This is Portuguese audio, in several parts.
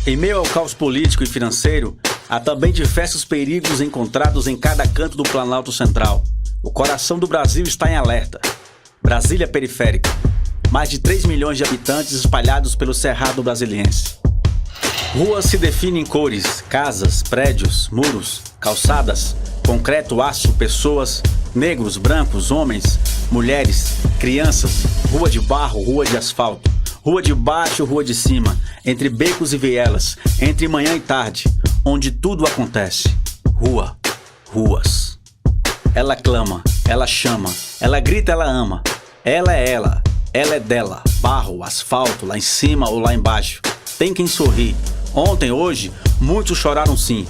Em meio ao caos político e financeiro, há também diversos perigos encontrados em cada canto do Planalto Central. O coração do Brasil está em alerta. Brasília Periférica. Mais de 3 milhões de habitantes espalhados pelo Cerrado Brasiliense. Ruas se definem em cores, casas, prédios, muros, calçadas, concreto, aço, pessoas, negros, brancos, homens, mulheres, crianças, rua de barro, rua de asfalto, rua de baixo, rua de cima, entre becos e vielas, entre manhã e tarde, onde tudo acontece. Rua, ruas. Ela clama, ela chama, ela grita, ela ama. Ela é dela, barro, asfalto, lá em cima ou lá embaixo. Tem quem sorri. Ontem, hoje, muitos choraram sim.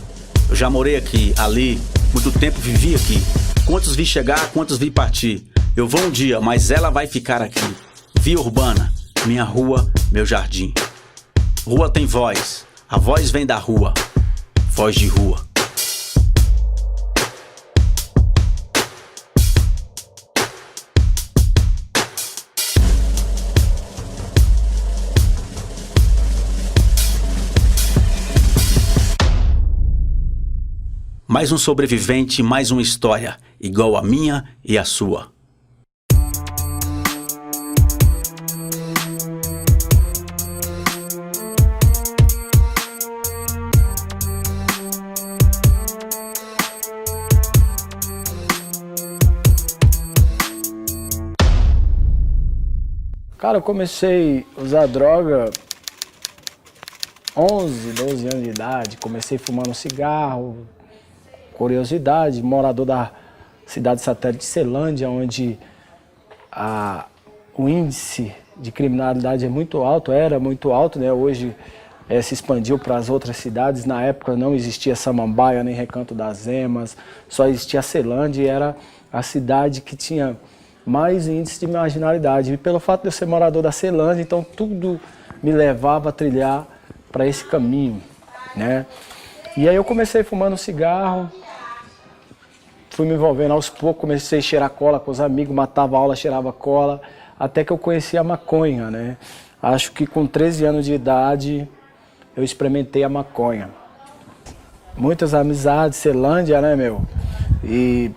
Eu já morei aqui, ali, muito tempo vivi aqui. Quantos vi chegar, quantos vi partir. Eu vou um dia, mas ela vai ficar aqui. Via urbana, minha rua, meu jardim. Rua tem voz, a voz vem da rua. Voz de rua. Mais um sobrevivente, mais uma história, igual a minha e a sua. Cara, eu comecei a usar droga 11, 12 anos de idade, comecei fumando cigarro. Curiosidade, morador da cidade satélite de Ceilândia, onde o índice de criminalidade é muito alto, era muito alto, né? Hoje se expandiu para as outras cidades. Na época não existia Samambaia, nem Recanto das Emas, só existia Ceilândia e era a cidade que tinha mais índice de marginalidade. E pelo fato de eu ser morador da Ceilândia, então tudo me levava a trilhar para esse caminho, né? E aí eu comecei fumando cigarro, fui me envolvendo aos poucos, comecei a cheirar cola com os amigos, matava aula, cheirava cola, até que eu conheci a maconha, né? Acho que com 13 anos de idade eu experimentei a maconha. Muitas amizades, Ceilândia, né, meu? E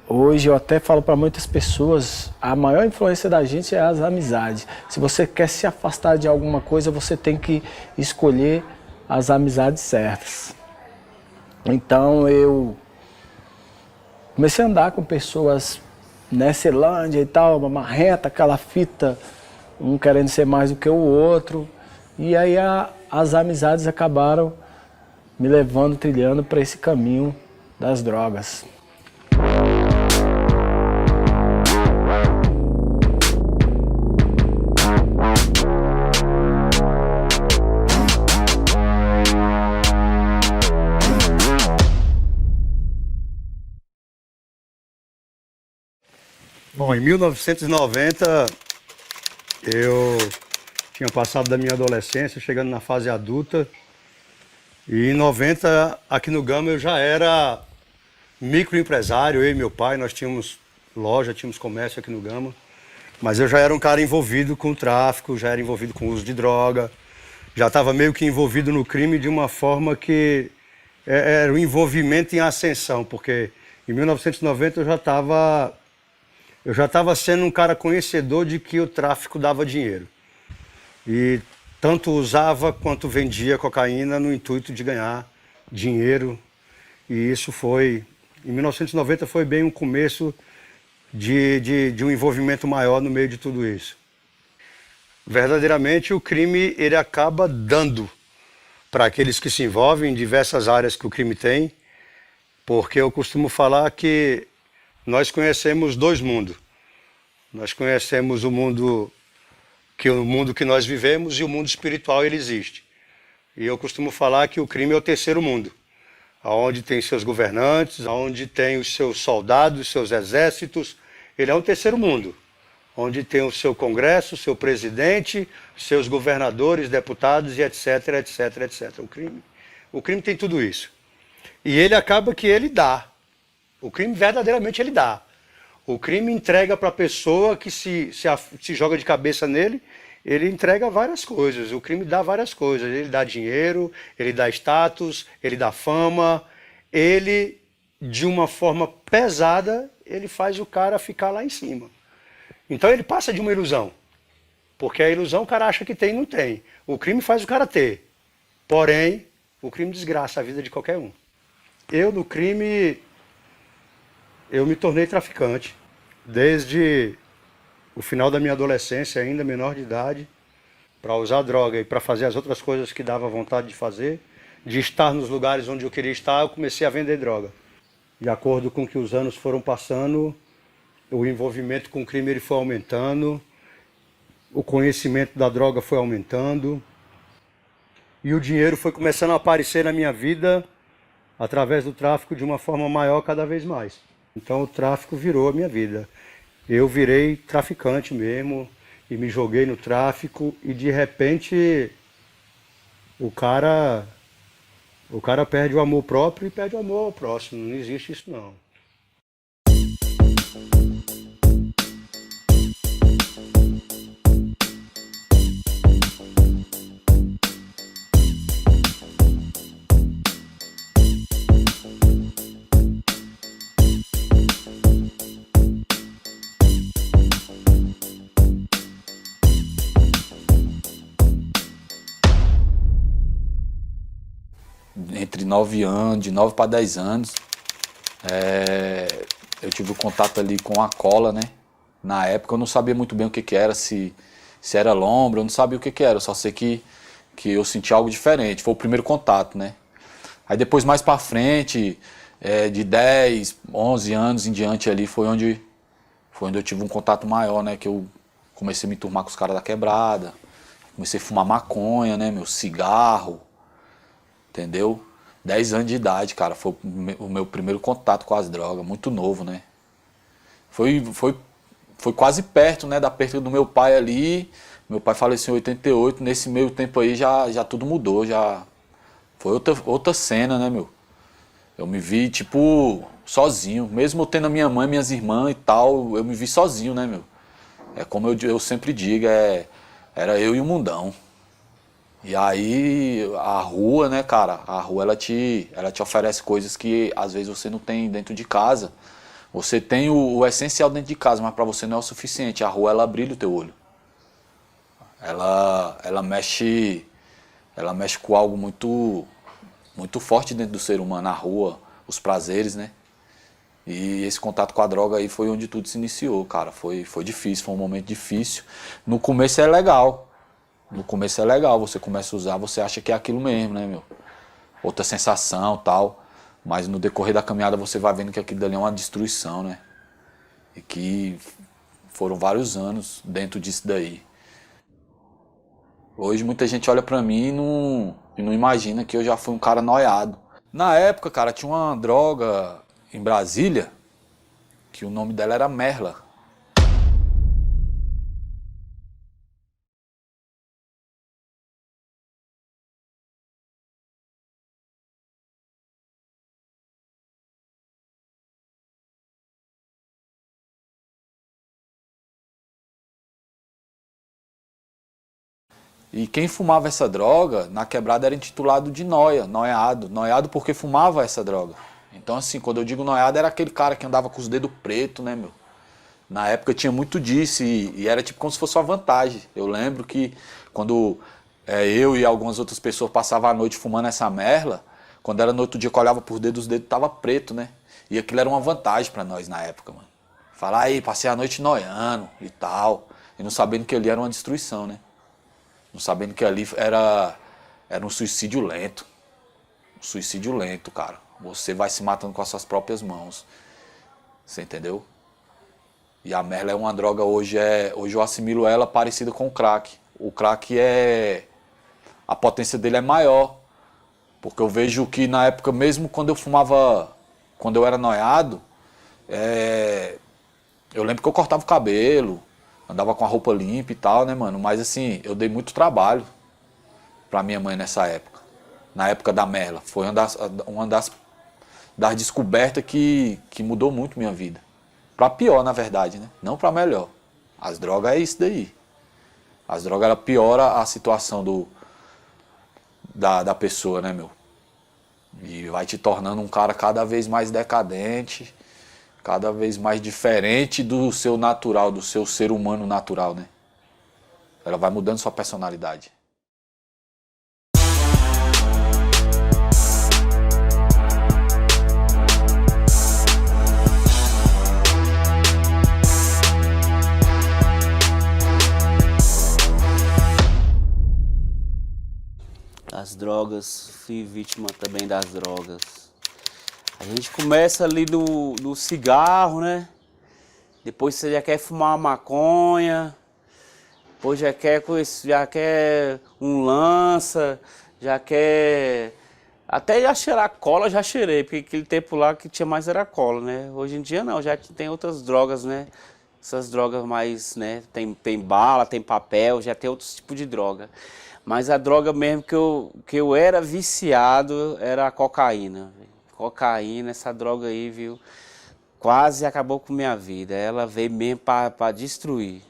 hoje eu até falo para muitas pessoas, a maior influência da gente é as amizades. Se você quer se afastar de alguma coisa, você tem que escolher as amizades certas. Então eu comecei a andar com pessoas, né, Ceilândia e tal, uma marreta, aquela fita, um querendo ser mais do que o outro. E aí as amizades acabaram me levando, trilhando para esse caminho das drogas. Bom, em 1990, eu tinha passado da minha adolescência, chegando na fase adulta. E em 90, aqui no Gama, eu já era microempresário, eu e meu pai, nós tínhamos loja, tínhamos comércio aqui no Gama. Mas eu já era um cara envolvido com o tráfico, já era envolvido com o uso de droga, já estava meio que envolvido no crime de uma forma que era um envolvimento em ascensão, porque em 1990 eu já estava sendo um cara conhecedor de que o tráfico dava dinheiro. E tanto usava quanto vendia cocaína no intuito de ganhar dinheiro. E isso foi, em 1990 foi bem um começo de um envolvimento maior no meio de tudo isso. Verdadeiramente o crime ele acaba dando para aqueles que se envolvem em diversas áreas que o crime tem, porque eu costumo falar que nós conhecemos dois mundos. Nós conhecemos o mundo que nós vivemos e o mundo espiritual ele existe. E eu costumo falar que o crime é o terceiro mundo, onde tem seus governantes, onde tem os seus soldados, os seus exércitos. Ele é um terceiro mundo, onde tem o seu congresso, o seu presidente, seus governadores, deputados e etc, etc, etc. O crime tem tudo isso. E ele acaba que ele dá. O crime verdadeiramente ele dá. O crime entrega para a pessoa que se joga de cabeça nele ele entrega várias coisas. O crime dá várias coisas. Ele dá dinheiro, ele dá status, ele dá fama. Ele, de uma forma pesada, ele faz o cara ficar lá em cima. Então ele passa de uma ilusão. Porque a ilusão o cara acha que tem e não tem. O crime faz o cara ter. Porém, o crime desgraça a vida de qualquer um. Eu, no crime, eu me tornei traficante. Desde o final da minha adolescência, ainda menor de idade, para usar droga e para fazer as outras coisas que dava vontade de fazer, de estar nos lugares onde eu queria estar, eu comecei a vender droga. De acordo com que os anos foram passando, o envolvimento com o crime ele foi aumentando, o conhecimento da droga foi aumentando e o dinheiro foi começando a aparecer na minha vida através do tráfico de uma forma maior cada vez mais. Então o tráfico virou a minha vida. Eu virei traficante mesmo e me joguei no tráfico e de repente o cara perde o amor próprio e perde o amor ao próximo. Não existe isso não. Entre 9 anos, de 9 para 10 anos, eu tive o contato ali com a cola, né? Na época eu não sabia muito bem o que era, se era lombra, eu não sabia o que era, eu só sei que eu senti algo diferente, foi o primeiro contato, né? Aí depois mais pra frente, de 10, 11 anos em diante ali, foi onde eu tive um contato maior, né? Que eu comecei a me turmar com os caras da quebrada, comecei a fumar maconha, né? Meu cigarro, entendeu? 10 anos de idade, cara, foi o meu primeiro contato com as drogas, muito novo, né? Foi quase perto, né, da perda do meu pai ali. Meu pai faleceu em 88, nesse meio tempo aí já tudo mudou, já foi outra cena, né, meu? Eu me vi, tipo, sozinho, mesmo eu tendo a minha mãe, minhas irmãs e tal, eu me vi sozinho, né, meu? É como eu sempre digo, era eu e o mundão. E aí a rua, né, cara, a rua ela te oferece coisas que às vezes você não tem dentro de casa. Você tem o essencial dentro de casa, mas pra você não é o suficiente. A rua ela brilha o teu olho. Ela mexe com algo muito muito forte dentro do ser humano, a rua, os prazeres, né? E esse contato com a droga aí foi onde tudo se iniciou, cara. Foi difícil, foi um momento difícil. No começo é legal. No começo é legal, você começa a usar, você acha que é aquilo mesmo, né, meu? Outra sensação, tal. Mas no decorrer da caminhada você vai vendo que aquilo dali é uma destruição, né? E que foram vários anos dentro disso daí. Hoje muita gente olha pra mim e não imagina que eu já fui um cara noiado. Na época, cara, tinha uma droga em Brasília que o nome dela era Merla. E quem fumava essa droga, na quebrada era intitulado de noia, noiado. Noiado porque fumava essa droga. Então assim, quando eu digo noiado, era aquele cara que andava com os dedos pretos, né, meu? Na época tinha muito disso e era tipo como se fosse uma vantagem. Eu lembro que quando eu e algumas outras pessoas passavam a noite fumando essa merla, quando era no outro dia que eu olhava por dedo, os dedos estavam pretos, né? E aquilo era uma vantagem pra nós na época, mano. Falar aí, passei a noite noiando e tal, e não sabendo que ali era uma destruição, né? Não sabendo que ali era um suicídio lento. Um suicídio lento, cara. Você vai se matando com as suas próprias mãos. Você entendeu? E a merla é uma droga, hoje eu assimilo ela parecida com o crack. O crack a potência dele é maior. Porque eu vejo que na época, mesmo quando eu fumava, quando eu era noiado, eu lembro que eu cortava o cabelo, andava com a roupa limpa e tal, né, mano? Mas assim, eu dei muito trabalho pra minha mãe nessa época. Na época da merla. Foi uma das descobertas que mudou muito minha vida. Pra pior, na verdade, né? Não pra melhor. As drogas é isso daí. As drogas, ela piora a situação da pessoa, né, meu? E vai te tornando um cara cada vez mais decadente, cada vez mais diferente do seu natural, do seu ser humano natural, né? Ela vai mudando sua personalidade. As drogas, fui vítima também das drogas. A gente começa ali no cigarro, né? Depois você já quer fumar uma maconha, depois já quer um lança, já quer... Até já cheirar cola, já cheirei, porque aquele tempo lá que tinha mais era cola, né? Hoje em dia não, já tem outras drogas, né? Essas drogas mais, né? Tem bala, tem papel, já tem outros tipos de droga. Mas a droga mesmo que eu era viciado era a cocaína. Cocaína, essa droga aí, viu? Quase acabou com minha vida. Ela veio mesmo para destruir.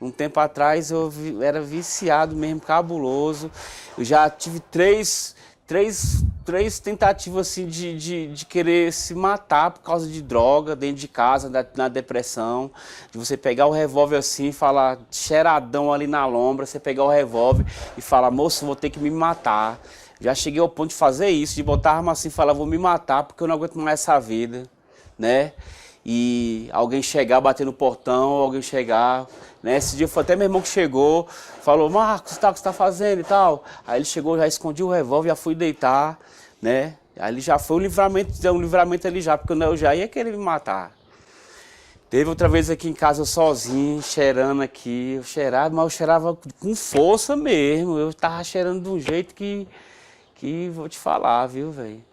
Um tempo atrás eu era viciado mesmo, cabuloso. Eu já tive três tentativas assim, de querer se matar por causa de droga, dentro de casa, na depressão. De você pegar o revólver assim e falar, cheiradão ali na lombra, você pegar o revólver e falar, moço, vou ter que me matar. Já cheguei ao ponto de fazer isso, de botar a arma assim e falar, vou me matar porque eu não aguento mais essa vida, né? E alguém chegar, bater no portão, alguém chegar, né? Esse dia foi até meu irmão que chegou, falou, Marcos, tá, o que você tá fazendo e tal? Aí ele chegou, já escondi o revólver, já fui deitar, né? Aí ele já foi um livramento ali já, porque eu já ia querer me matar. Teve outra vez aqui em casa sozinho, cheirando aqui, eu cheirava, mas eu cheirava com força mesmo, eu tava cheirando de um jeito que vou te falar, viu, velho?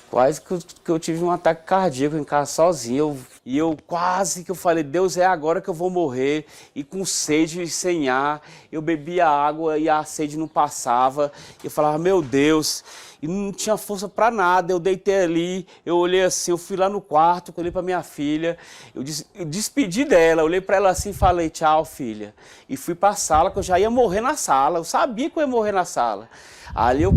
Quase que eu tive um ataque cardíaco em casa sozinho. E eu quase que eu falei, Deus, é agora que eu vou morrer. E com sede e sem ar, eu bebia água e a sede não passava. Eu falava, meu Deus, e não tinha força para nada. Eu deitei ali, eu olhei assim, eu fui lá no quarto, olhei para minha filha, eu despedi dela, olhei para ela assim e falei, tchau, filha. E fui para a sala, que eu já ia morrer na sala, eu sabia que eu ia morrer na sala. Ali eu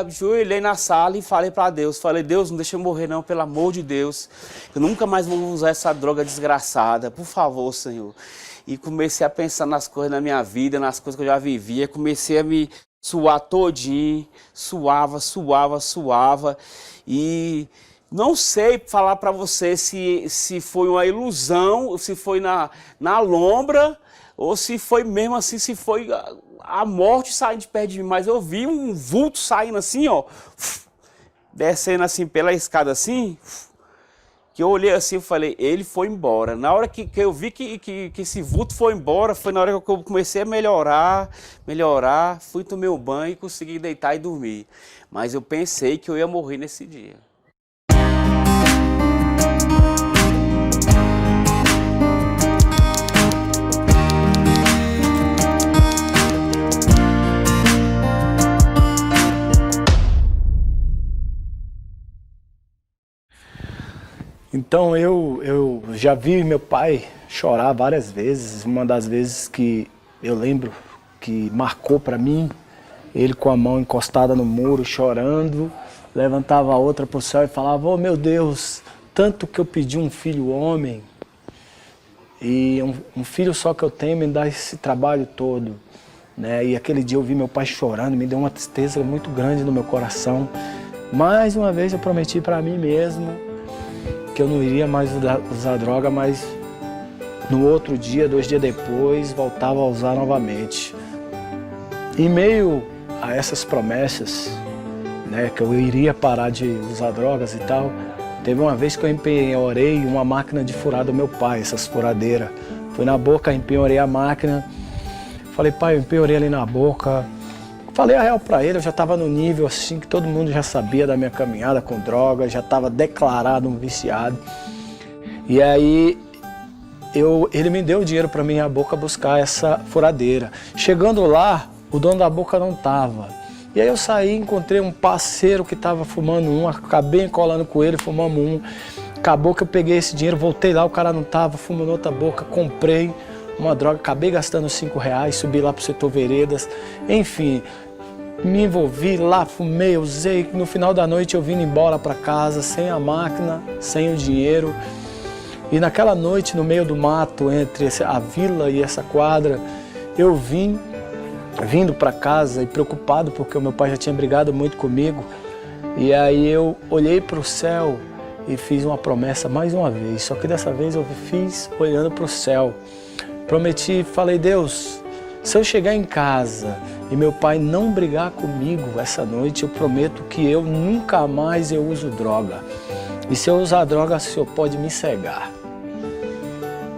ajoelhei na sala e falei para Deus, Deus, não deixa eu morrer não, pelo amor de Deus. Eu nunca mais vou usar essa droga desgraçada, por favor, Senhor. E comecei a pensar nas coisas da minha vida, nas coisas que eu já vivia, comecei a me suar todinho, suava. E não sei falar para você se foi uma ilusão, se foi na lombra, ou se foi mesmo assim, se foi a morte saindo de perto de mim, mas eu vi um vulto saindo assim, ó, descendo assim pela escada assim, que eu olhei assim e falei, ele foi embora. Na hora que eu vi que esse vulto foi embora, foi na hora que eu comecei a melhorar, fui tomar um banho e consegui deitar e dormir. Mas eu pensei que eu ia morrer nesse dia. Então eu já vi meu pai chorar várias vezes. Uma das vezes que eu lembro que marcou para mim, ele com a mão encostada no muro, chorando, levantava a outra para o céu e falava, oh meu Deus, tanto que eu pedi um filho homem, e um filho só que eu tenho me dá esse trabalho todo. Né? E aquele dia eu vi meu pai chorando, me deu uma tristeza muito grande no meu coração. Mais uma vez eu prometi para mim mesmo que eu não iria mais usar droga, mas no outro dia, 2 dias depois, voltava a usar novamente. Em meio a essas promessas, né, que eu iria parar de usar drogas e tal, teve uma vez que eu empenhorei uma máquina de furar do meu pai, essas furadeiras. Fui na boca, empenhorei a máquina, falei, pai, eu empenhorei ali na boca. Falei a real pra ele, eu já estava no nível assim que todo mundo já sabia da minha caminhada com droga, já estava declarado um viciado. E aí ele me deu o dinheiro para mim ir à boca buscar essa furadeira. Chegando lá, o dono da boca não estava. E aí eu saí, encontrei um parceiro que estava fumando um, acabei colando com ele, fumamos um. Acabou que eu peguei esse dinheiro, voltei lá, o cara não estava, fumando outra boca, comprei uma droga, acabei gastando R$5, subi lá pro setor veredas, enfim, me envolvi lá, fumei, usei, no final da noite eu vim embora para casa, sem a máquina, sem o dinheiro. E naquela noite, no meio do mato, entre a vila e essa quadra, eu vindo para casa e preocupado porque o meu pai já tinha brigado muito comigo. E aí eu olhei para o céu e fiz uma promessa mais uma vez, só que dessa vez eu fiz olhando para o céu. Prometi, falei, Deus, se eu chegar em casa e meu pai não brigar comigo essa noite, eu prometo que eu nunca mais eu uso droga. E se eu usar droga, o Senhor pode me cegar.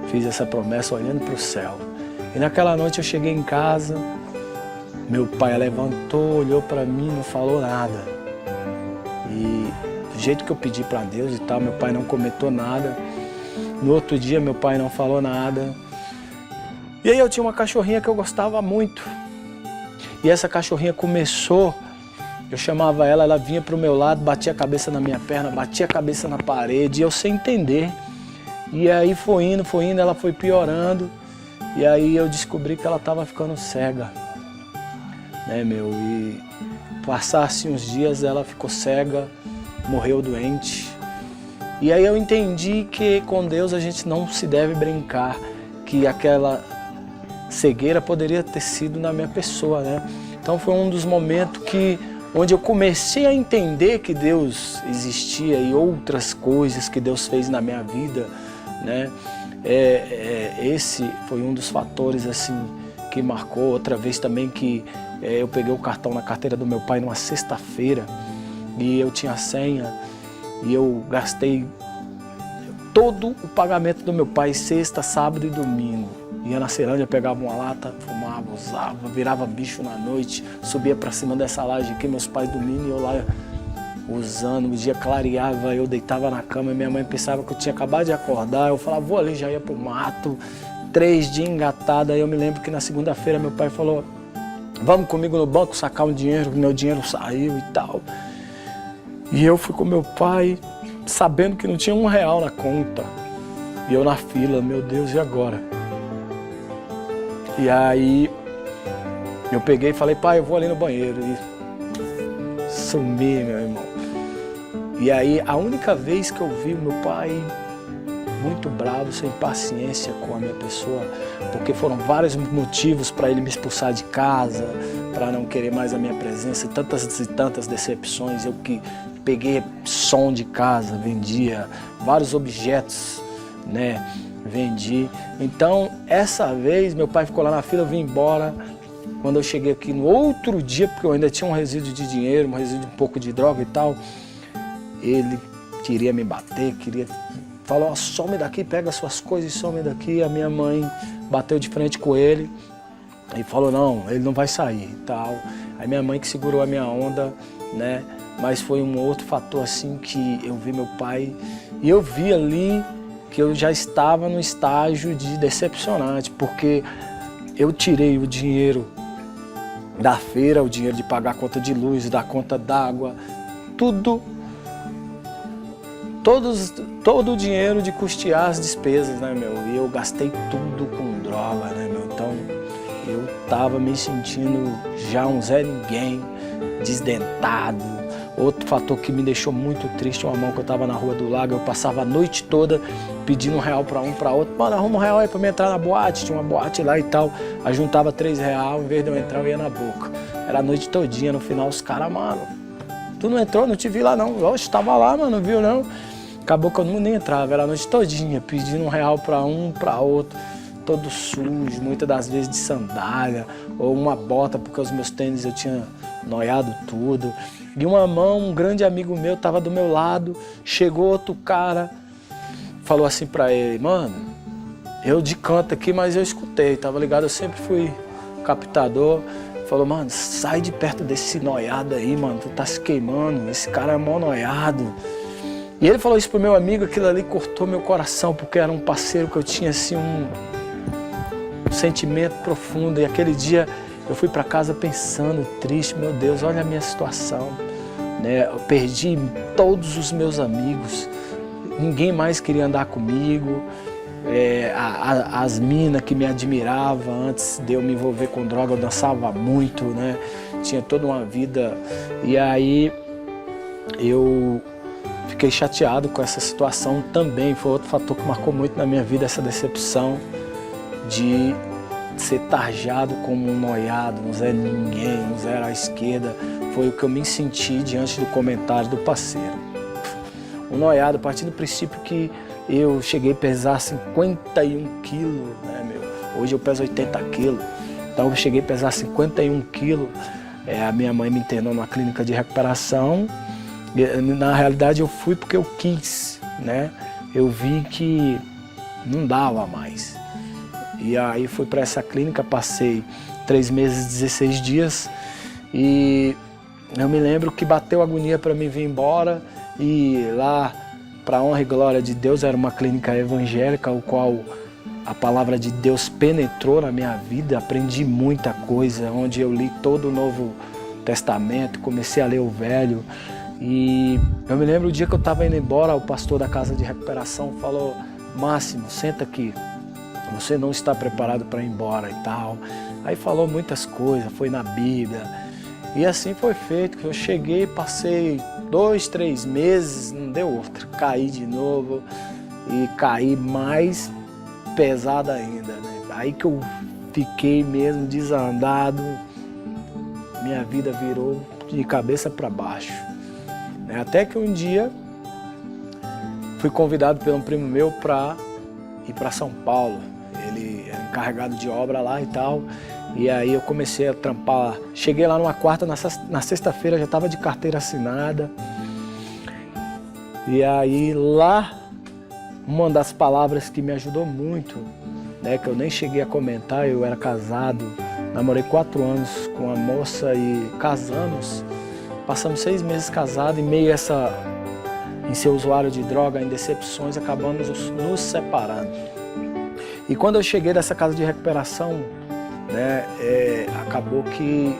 Fiz essa promessa olhando para o céu. E naquela noite eu cheguei em casa, meu pai levantou, olhou para mim, não falou nada. E do jeito que eu pedi para Deus e tal, meu pai não comentou nada. No outro dia meu pai não falou nada. E aí eu tinha uma cachorrinha que eu gostava muito. E essa cachorrinha começou, eu chamava ela, ela vinha pro meu lado, batia a cabeça na minha perna, batia a cabeça na parede, e eu sem entender. E aí foi indo, ela foi piorando. E aí eu descobri que ela estava ficando cega. Né, meu? E passasse uns dias, ela ficou cega, morreu doente. E aí eu entendi que com Deus a gente não se deve brincar, que aquela cegueira poderia ter sido na minha pessoa, né? Então foi um dos momentos onde eu comecei a entender que Deus existia e outras coisas que Deus fez na minha vida, né? Esse foi um dos fatores assim que marcou. Outra vez também que eu peguei o cartão na carteira do meu pai numa sexta-feira e eu tinha a senha e eu gastei todo o pagamento do meu pai sexta, sábado e domingo. Ia na Ceilândia, pegava uma lata, fumava, usava, virava bicho na noite, subia pra cima dessa laje aqui, meus pais dormindo e eu lá usando. O dia clareava, eu deitava na cama e minha mãe pensava que eu tinha acabado de acordar. Eu falava, vou ali, já ia pro mato. 3 dias engatada. Aí eu me lembro que na segunda-feira meu pai falou, vamos comigo no banco sacar um dinheiro, meu dinheiro saiu e tal. E eu fui com meu pai, sabendo que não tinha R$1 na conta. E eu na fila, meu Deus, e agora? E aí eu peguei e falei, pai, eu vou ali no banheiro. E sumi, meu irmão. E aí a única vez que eu vi o meu pai muito bravo, sem paciência com a minha pessoa, porque foram vários motivos para ele me expulsar de casa, para não querer mais a minha presença, tantas e tantas decepções. Eu que peguei som de casa, vendia vários objetos, né? Vendi. Então, essa vez, meu pai ficou lá na fila, eu vim embora. Quando eu cheguei aqui no outro dia, porque eu ainda tinha um resíduo de dinheiro, um resíduo um pouco de droga e tal, ele queria me bater, falou, oh, some daqui, pega suas coisas e some daqui. A minha mãe bateu de frente com ele e falou, não, ele não vai sair e tal. Aí minha mãe que segurou a minha onda, né? Mas foi um outro fator assim que eu vi meu pai e eu vi ali que eu já estava no estágio de decepcionante, porque eu tirei o dinheiro da feira, o dinheiro de pagar a conta de luz, da conta d'água, todo o dinheiro de custear as despesas, né, meu? E eu gastei tudo com droga, né, meu? Então eu tava me sentindo já um Zé Ninguém, desdentado. Outro fator que me deixou muito triste, uma mão que eu tava na Rua do Lago, eu passava a noite toda pedindo R$1 para um, para outro. Mano, arruma R$1 aí pra me entrar na boate, tinha uma boate lá e tal. Aí juntava R$3, em vez de eu entrar, eu ia na boca. Era a noite todinha, no final os caras, mano, tu não entrou, não te vi lá não. Oxe, tava lá, mano, não viu não. Acabou que eu nem entrava, era a noite todinha, pedindo R$1 para um, para outro. Todo sujo, muitas das vezes de sandália, ou uma bota, porque os meus tênis eu tinha noiado tudo. E uma mão, um grande amigo meu estava do meu lado, chegou outro cara, falou assim pra ele, mano, eu de canto aqui, mas eu escutei, tava ligado, eu sempre fui captador. Falou, mano, sai de perto desse noiado aí, mano, tu tá se queimando, esse cara é mó noiado. E ele falou isso pro meu amigo, aquilo ali cortou meu coração, porque era um parceiro que eu tinha assim um sentimento profundo. E aquele dia eu fui para casa pensando, triste, meu Deus, olha a minha situação, né? Eu perdi todos os meus amigos, ninguém mais queria andar comigo, As minas que me admiravam antes de eu me envolver com droga, eu dançava muito, né? Tinha toda uma vida. E aí eu fiquei chateado com essa situação também. Foi outro fator que marcou muito na minha vida, essa decepção de ser tarjado como um noiado, um Zé Ninguém, um zero à esquerda. Foi o que eu me senti diante do comentário do parceiro. Um noiado, a partir do princípio que eu cheguei a pesar 51 quilos, né, meu? Hoje eu peso 80 quilos. Então eu cheguei a pesar 51 quilos. A minha mãe me internou numa clínica de recuperação. Na realidade eu fui porque eu quis, né? Eu vi que não dava mais. E aí fui para essa clínica, passei 3 meses, 16 dias. E eu me lembro que bateu agonia para mim vir embora. E lá, para honra e glória de Deus, era uma clínica evangélica, o qual a palavra de Deus penetrou na minha vida, aprendi muita coisa, onde eu li todo o Novo Testamento, comecei a ler o Velho. E eu me lembro o dia que eu estava indo embora, o pastor da casa de recuperação falou: Máximo, senta aqui, você não está preparado para ir embora e tal. Aí falou muitas coisas, foi na Bíblia. E assim foi feito, que eu cheguei, passei 2, 3 meses, não deu outra. Caí de novo e caí mais pesado ainda, né? Aí que eu fiquei mesmo desandado, minha vida virou de cabeça para baixo. Até que um dia fui convidado por um primo meu para ir para São Paulo. Ele era encarregado de obra lá e tal. E aí eu comecei a trampar. Cheguei lá numa quarta, na sexta-feira já estava de carteira assinada. E aí lá, uma das palavras que me ajudou muito, né, que eu nem cheguei a comentar, eu era casado, namorei 4 anos com uma moça e casamos. Passamos 6 meses casados e meio em ser usuário de droga, em decepções, acabamos nos separando. E quando eu cheguei dessa casa de recuperação, né, acabou que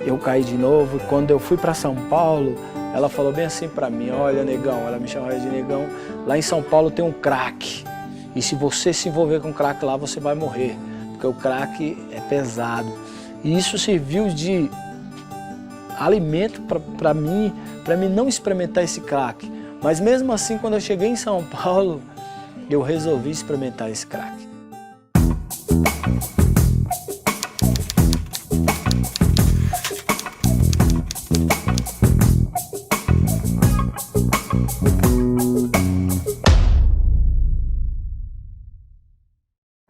eu caí de novo. Quando eu fui para São Paulo, ela falou bem assim para mim: olha, negão, ela me chamava de negão, lá em São Paulo tem um crack. E se você se envolver com crack lá, você vai morrer, porque o crack é pesado. E isso serviu de alimento para mim não experimentar esse crack. Mas mesmo assim, quando eu cheguei em São Paulo, eu resolvi experimentar esse crack.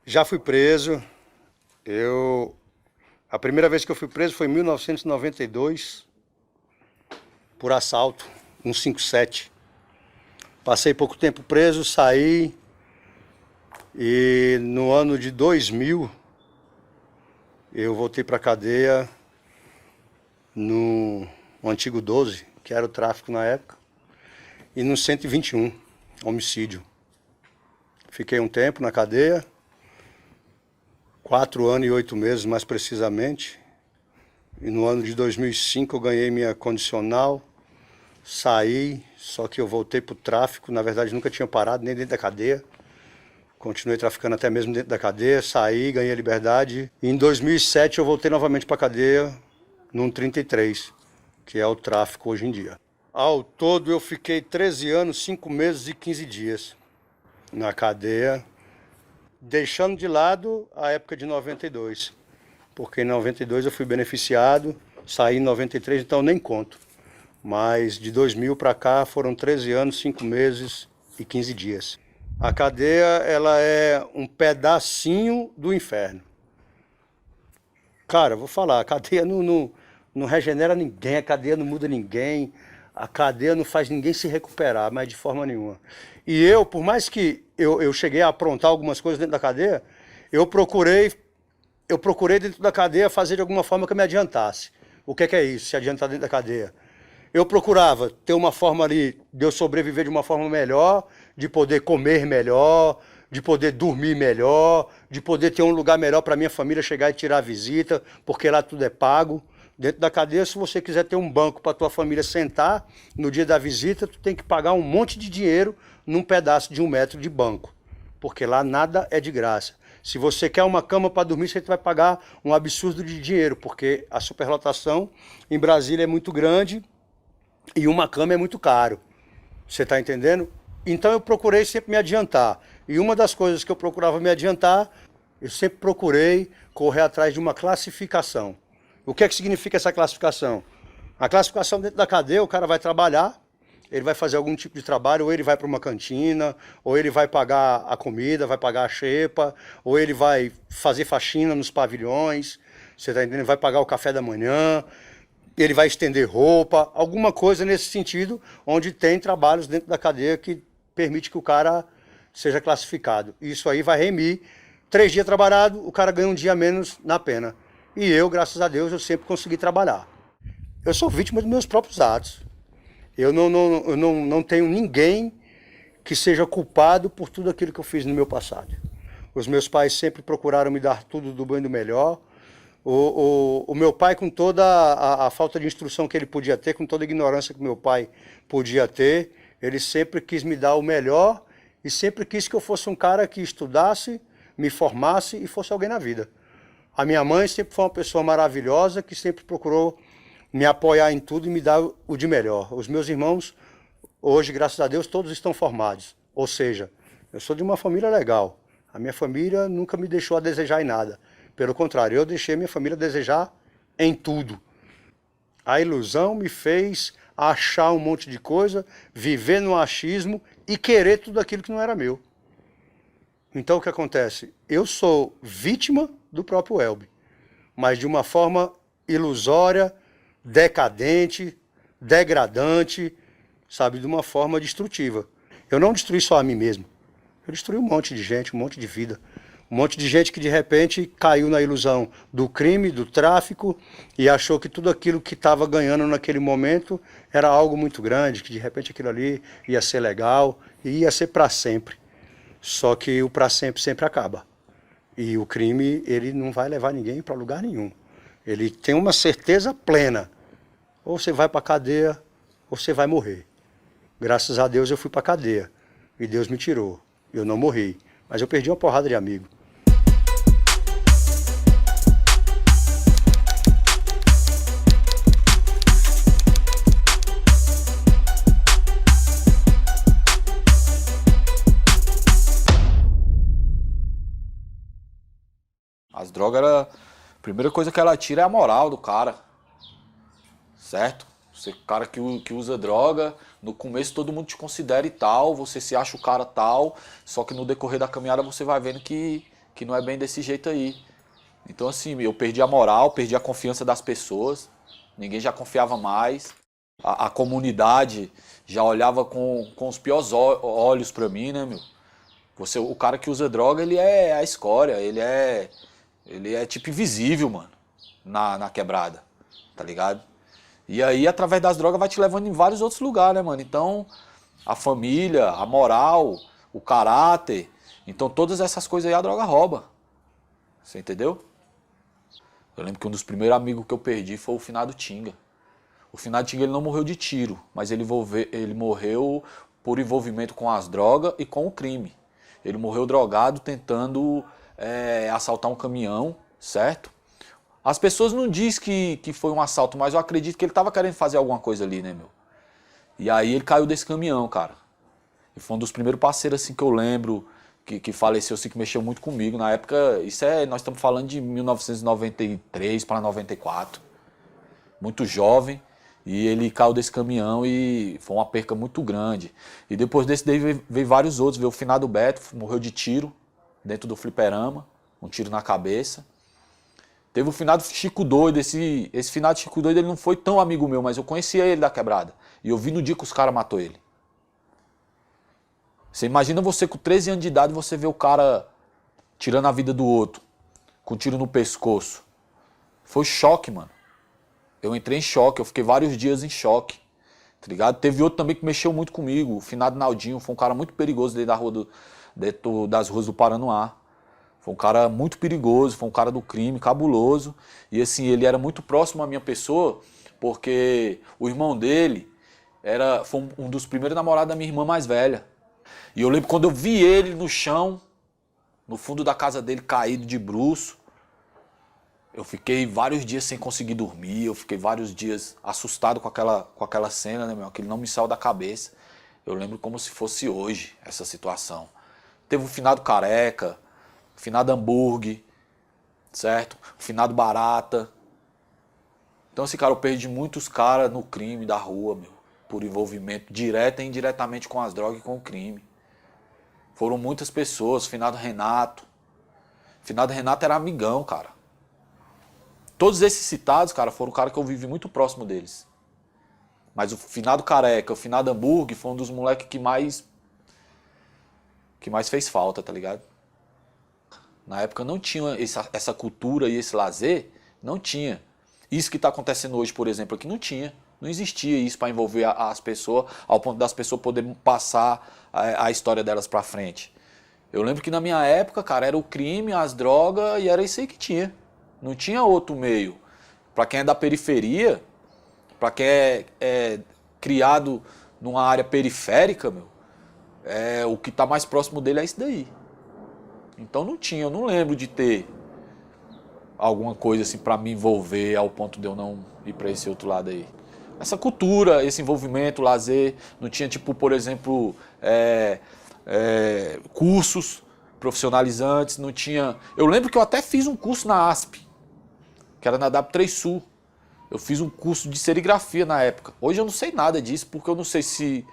Já fui preso. A primeira vez que eu fui preso foi em 1992, por assalto, 157. Passei pouco tempo preso, saí, e no ano de 2000 eu voltei para a cadeia no antigo 12, que era o tráfico na época, e no 121, homicídio. Fiquei um tempo na cadeia, 4 anos e 8 meses mais precisamente. E no ano de 2005 eu ganhei minha condicional, saí, só que eu voltei para o tráfico. Na verdade nunca tinha parado, nem dentro da cadeia. Continuei traficando até mesmo dentro da cadeia, saí, ganhei a liberdade. E em 2007 eu voltei novamente para a cadeia, num 33, que é o tráfico hoje em dia. Ao todo eu fiquei 13 anos, 5 meses e 15 dias na cadeia, deixando de lado a época de 92, porque em 92 eu fui beneficiado, saí em 93, então nem conto. Mas de 2000 para cá foram 13 anos, 5 meses e 15 dias. A cadeia, ela é um pedacinho do inferno. Cara, eu vou falar, a cadeia não regenera ninguém, a cadeia não muda ninguém, a cadeia não faz ninguém se recuperar, mas de forma nenhuma. E eu, por mais que eu cheguei a aprontar algumas coisas dentro da cadeia, eu procurei dentro da cadeia fazer de alguma forma que eu me adiantasse. O que é isso, se adiantar dentro da cadeia? Eu procurava ter uma forma ali de eu sobreviver de uma forma melhor, de poder comer melhor, de poder dormir melhor, de poder ter um lugar melhor para minha família chegar e tirar a visita, porque lá tudo é pago. Dentro da cadeia, se você quiser ter um banco para tua família sentar no dia da visita, tu tem que pagar um monte de dinheiro num pedaço de 1 metro de banco. porque lá nada é de graça. Se você quer uma cama para dormir, você vai pagar um absurdo de dinheiro, porque a superlotação em Brasília é muito grande e uma cama é muito caro. Você está entendendo? Então eu procurei sempre me adiantar. E uma das coisas que eu procurava me adiantar, eu sempre procurei correr atrás de uma classificação. O que é que significa essa classificação? A classificação dentro da cadeia, o cara vai trabalhar, ele vai fazer algum tipo de trabalho, ou ele vai para uma cantina, ou ele vai pagar a comida, vai pagar a xepa, ou ele vai fazer faxina nos pavilhões, você está entendendo? Vai pagar o café da manhã, ele vai estender roupa, alguma coisa nesse sentido, onde tem trabalhos dentro da cadeia que permite que o cara seja classificado. Isso aí vai remir. 3 dias trabalhado, o cara ganha um dia a menos na pena. E eu, graças a Deus, eu sempre consegui trabalhar. Eu sou vítima dos meus próprios atos. Eu não tenho ninguém que seja culpado por tudo aquilo que eu fiz no meu passado. Os meus pais sempre procuraram me dar tudo do bom e do melhor. O meu pai, com toda a falta de instrução que ele podia ter, com toda a ignorância que meu pai podia ter, ele sempre quis me dar o melhor e sempre quis que eu fosse um cara que estudasse, me formasse e fosse alguém na vida. A minha mãe sempre foi uma pessoa maravilhosa que sempre procurou me apoiar em tudo e me dar o de melhor. Os meus irmãos, hoje, graças a Deus, todos estão formados. Ou seja, eu sou de uma família legal. A minha família nunca me deixou a desejar em nada. Pelo contrário, eu deixei minha família desejar em tudo. A ilusão me fez achar um monte de coisa, viver no achismo e querer tudo aquilo que não era meu. Então o que acontece? Eu sou vítima do próprio Elby, mas de uma forma ilusória, decadente, degradante, sabe, de uma forma destrutiva. Eu não destruí só a mim mesmo, eu destruí um monte de gente, um monte de vida. Um monte de gente que de repente caiu na ilusão do crime, do tráfico e achou que tudo aquilo que estava ganhando naquele momento era algo muito grande, que de repente aquilo ali ia ser legal e ia ser para sempre. Só que o para sempre sempre acaba. E o crime, ele não vai levar ninguém para lugar nenhum. Ele tem uma certeza plena. Ou você vai para a cadeia, ou você vai morrer. Graças a Deus eu fui para a cadeia. E Deus me tirou. Eu não morri. Mas eu perdi uma porrada de amigo. As drogas, a primeira coisa que ela tira é a moral do cara, certo? Você, cara que usa droga, no começo todo mundo te considera e tal, você se acha o cara tal, só que no decorrer da caminhada você vai vendo que não é bem desse jeito aí. Então assim, eu perdi a moral, perdi a confiança das pessoas, ninguém já confiava mais, a comunidade já olhava com os piores olhos pra mim, né, meu? O cara que usa droga, ele é a escória, ele é tipo invisível, mano, na quebrada, tá ligado? E aí, através das drogas, vai te levando em vários outros lugares, né, mano? Então, a família, a moral, o caráter, então todas essas coisas aí a droga rouba. Você entendeu? Eu lembro que um dos primeiros amigos que eu perdi foi o finado Tinga. O finado Tinga, ele não morreu de tiro, mas ele morreu por envolvimento com as drogas e com o crime. Ele morreu drogado tentando assaltar um caminhão, certo? As pessoas não dizem que foi um assalto, mas eu acredito que ele estava querendo fazer alguma coisa ali, né, meu? E aí ele caiu desse caminhão, cara. E foi um dos primeiros parceiros, assim, que eu lembro, que faleceu, assim, que mexeu muito comigo. Na época, nós estamos falando de 1993 para 94. Muito jovem. E ele caiu desse caminhão e foi uma perca muito grande. E depois desse daí veio vários outros. Veio o finado Beto, morreu de tiro dentro do fliperama, um tiro na cabeça. Teve o finado Chico Doido. Esse finado Chico Doido, ele não foi tão amigo meu, mas eu conhecia ele da quebrada. E eu vi no dia que os caras matou ele. Você imagina você com 13 anos de idade, você vê o cara tirando a vida do outro, com um tiro no pescoço. Foi choque, mano. Eu entrei em choque, eu fiquei vários dias em choque, tá ligado? Teve outro também que mexeu muito comigo, o finado Naldinho, foi um cara muito perigoso dentro das ruas do Paranoá. Foi um cara muito perigoso, foi um cara do crime, cabuloso. E assim, ele era muito próximo à minha pessoa, porque o irmão dele foi um dos primeiros namorados da minha irmã mais velha. E eu lembro quando eu vi ele no chão, no fundo da casa dele, caído de bruço. Eu fiquei vários dias sem conseguir dormir, eu fiquei vários dias assustado com aquela cena, né, meu? Aquilo não me saiu da cabeça. Eu lembro como se fosse hoje, essa situação. Teve o finado Careca, o finado Hambúrguer, certo? O finado Barata. Então, assim, cara, eu perdi muitos caras no crime da rua, meu, por envolvimento direto e indiretamente com as drogas e com o crime. Foram muitas pessoas, o finado Renato. O finado Renato era amigão, cara. Todos esses citados, cara, foram caras que eu vivi muito próximo deles. Mas o finado Careca, o finado Hambúrguer foi um dos moleques que mais fez falta, tá ligado? Na época não tinha essa cultura e esse lazer, não tinha. Isso que tá acontecendo hoje, por exemplo, aqui não tinha. Não existia isso para envolver as pessoas, ao ponto das pessoas poderem passar a história delas pra frente. Eu lembro que na minha época, cara, era o crime, as drogas e era isso aí que tinha. Não tinha outro meio. Para quem é da periferia, para quem é criado numa área periférica, meu, o que está mais próximo dele é isso daí. Então não tinha, eu não lembro de ter alguma coisa assim para me envolver ao ponto de eu não ir para esse outro lado aí. Essa cultura, esse envolvimento, lazer, não tinha tipo, por exemplo, cursos profissionalizantes, não tinha... Eu lembro que eu até fiz um curso na ASP, que era na W3 Sul. Eu fiz um curso de serigrafia na época. Hoje eu não sei nada disso, porque eu não sei se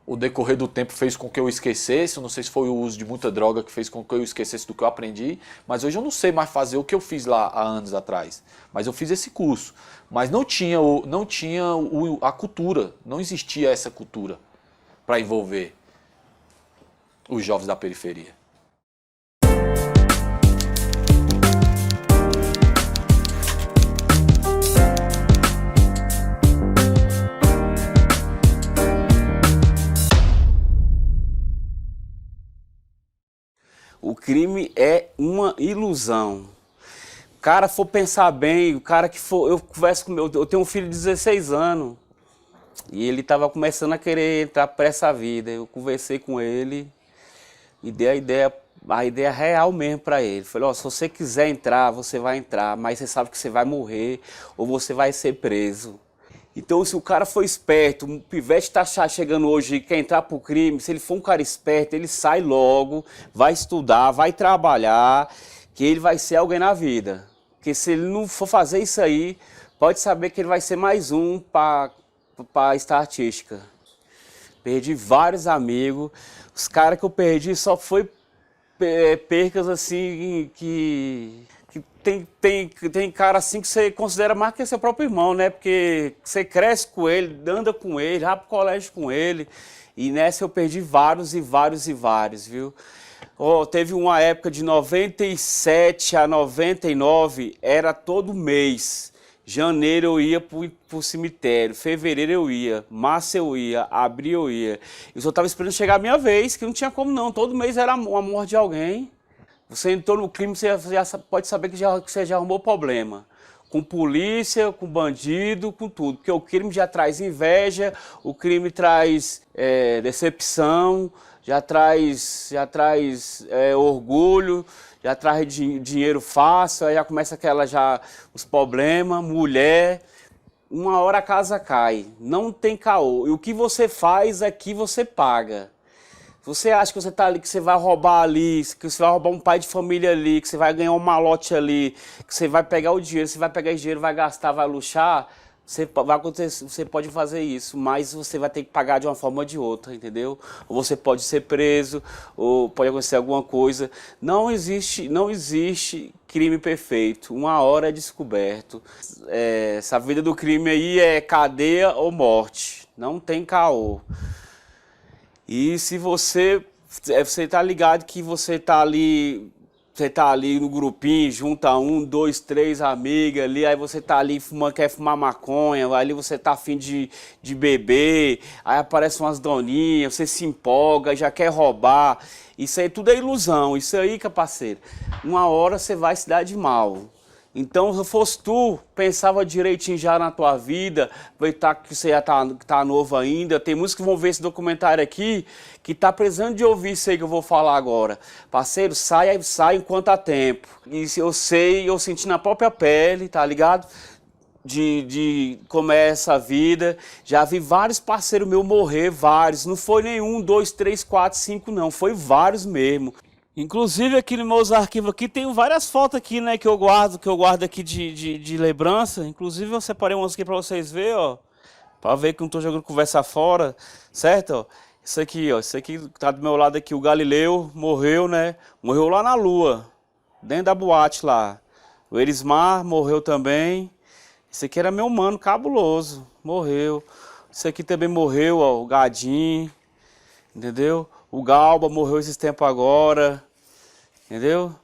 o decorrer do tempo fez com que eu esquecesse, eu não sei se foi o uso de muita droga que fez com que eu esquecesse do que eu aprendi, mas hoje eu não sei mais fazer o que eu fiz lá há anos atrás. Mas eu fiz esse curso. Mas não tinha a cultura, não existia essa cultura para envolver os jovens da periferia. O crime é uma ilusão. O cara for pensar bem, o cara que for... Eu converso com eu tenho um filho de 16 anos e ele estava começando a querer entrar para essa vida. Eu conversei com ele e dei a ideia real mesmo para ele. Falei, se você quiser entrar, você vai entrar, mas você sabe que você vai morrer ou você vai ser preso. Então, se o cara for esperto, um pivete está chegando hoje e quer entrar pro crime, se ele for um cara esperto, ele sai logo, vai estudar, vai trabalhar, que ele vai ser alguém na vida. Porque se ele não for fazer isso aí, pode saber que ele vai ser mais um para a estatística. Perdi vários amigos, os caras que eu perdi só foi percas assim que tem cara assim que você considera mais que seu próprio irmão, né? Porque você cresce com ele, anda com ele, vai pro colégio com ele. E nessa eu perdi vários, viu? Teve uma época de 97 a 99, era todo mês. Janeiro eu ia pro cemitério, fevereiro eu ia, março eu ia, abril eu ia. Eu só tava esperando chegar a minha vez, que não tinha como não. Todo mês era uma morte de alguém. Você entrou no crime, você já pode saber que você já arrumou problema. Com polícia, com bandido, com tudo. Porque o crime já traz inveja, o crime traz decepção, já traz orgulho, já traz dinheiro fácil, aí já começa os problemas, mulher. Uma hora a casa cai, não tem caô. E o que você faz aqui você paga. Se você acha que você tá ali, que você vai roubar ali, que você vai roubar um pai de família ali, que você vai ganhar um malote ali, que você vai pegar o dinheiro, você vai pegar esse dinheiro, vai gastar, vai luxar, você pode fazer isso, mas você vai ter que pagar de uma forma ou de outra, entendeu? Ou você pode ser preso, ou pode acontecer alguma coisa. Não existe crime perfeito, uma hora é descoberto. Essa vida do crime aí é cadeia ou morte, não tem caô. E se você tá ligado que você tá ali no grupinho, junta 1, 2, 3 amigas ali, aí você tá ali quer fumar maconha, ali você tá afim de beber, aí aparecem umas doninhas, você se empolga, já quer roubar. Isso aí tudo é ilusão, isso aí, capaceiro. Uma hora você vai se dar de mal. Então, se fosse tu, pensava direitinho já na tua vida, aproveitar que você já tá novo ainda. Tem muitos que vão ver esse documentário aqui, que tá precisando de ouvir isso aí que eu vou falar agora. Parceiro, sai enquanto há tempo. E eu sei, eu senti na própria pele, tá ligado? De como é essa vida. Já vi vários parceiros meus morrer, vários. Não foi nenhum, dois, três, quatro, cinco, não. Foi vários mesmo. Inclusive aqui nos meus arquivos aqui tem várias fotos aqui, né, que eu guardo aqui de lembrança. Inclusive eu separei umas aqui pra vocês verem, ó. Pra ver que não tô jogando conversa fora, certo? Ó, isso aqui, ó. Isso aqui que tá do meu lado aqui, o Galileu morreu, né? Morreu lá na Lua, dentro da boate lá. O Erismar morreu também. Esse aqui era meu mano, cabuloso. Morreu. Esse aqui também morreu, ó, o Gadinho. Entendeu? O Galba morreu esses tempos agora. Entendeu?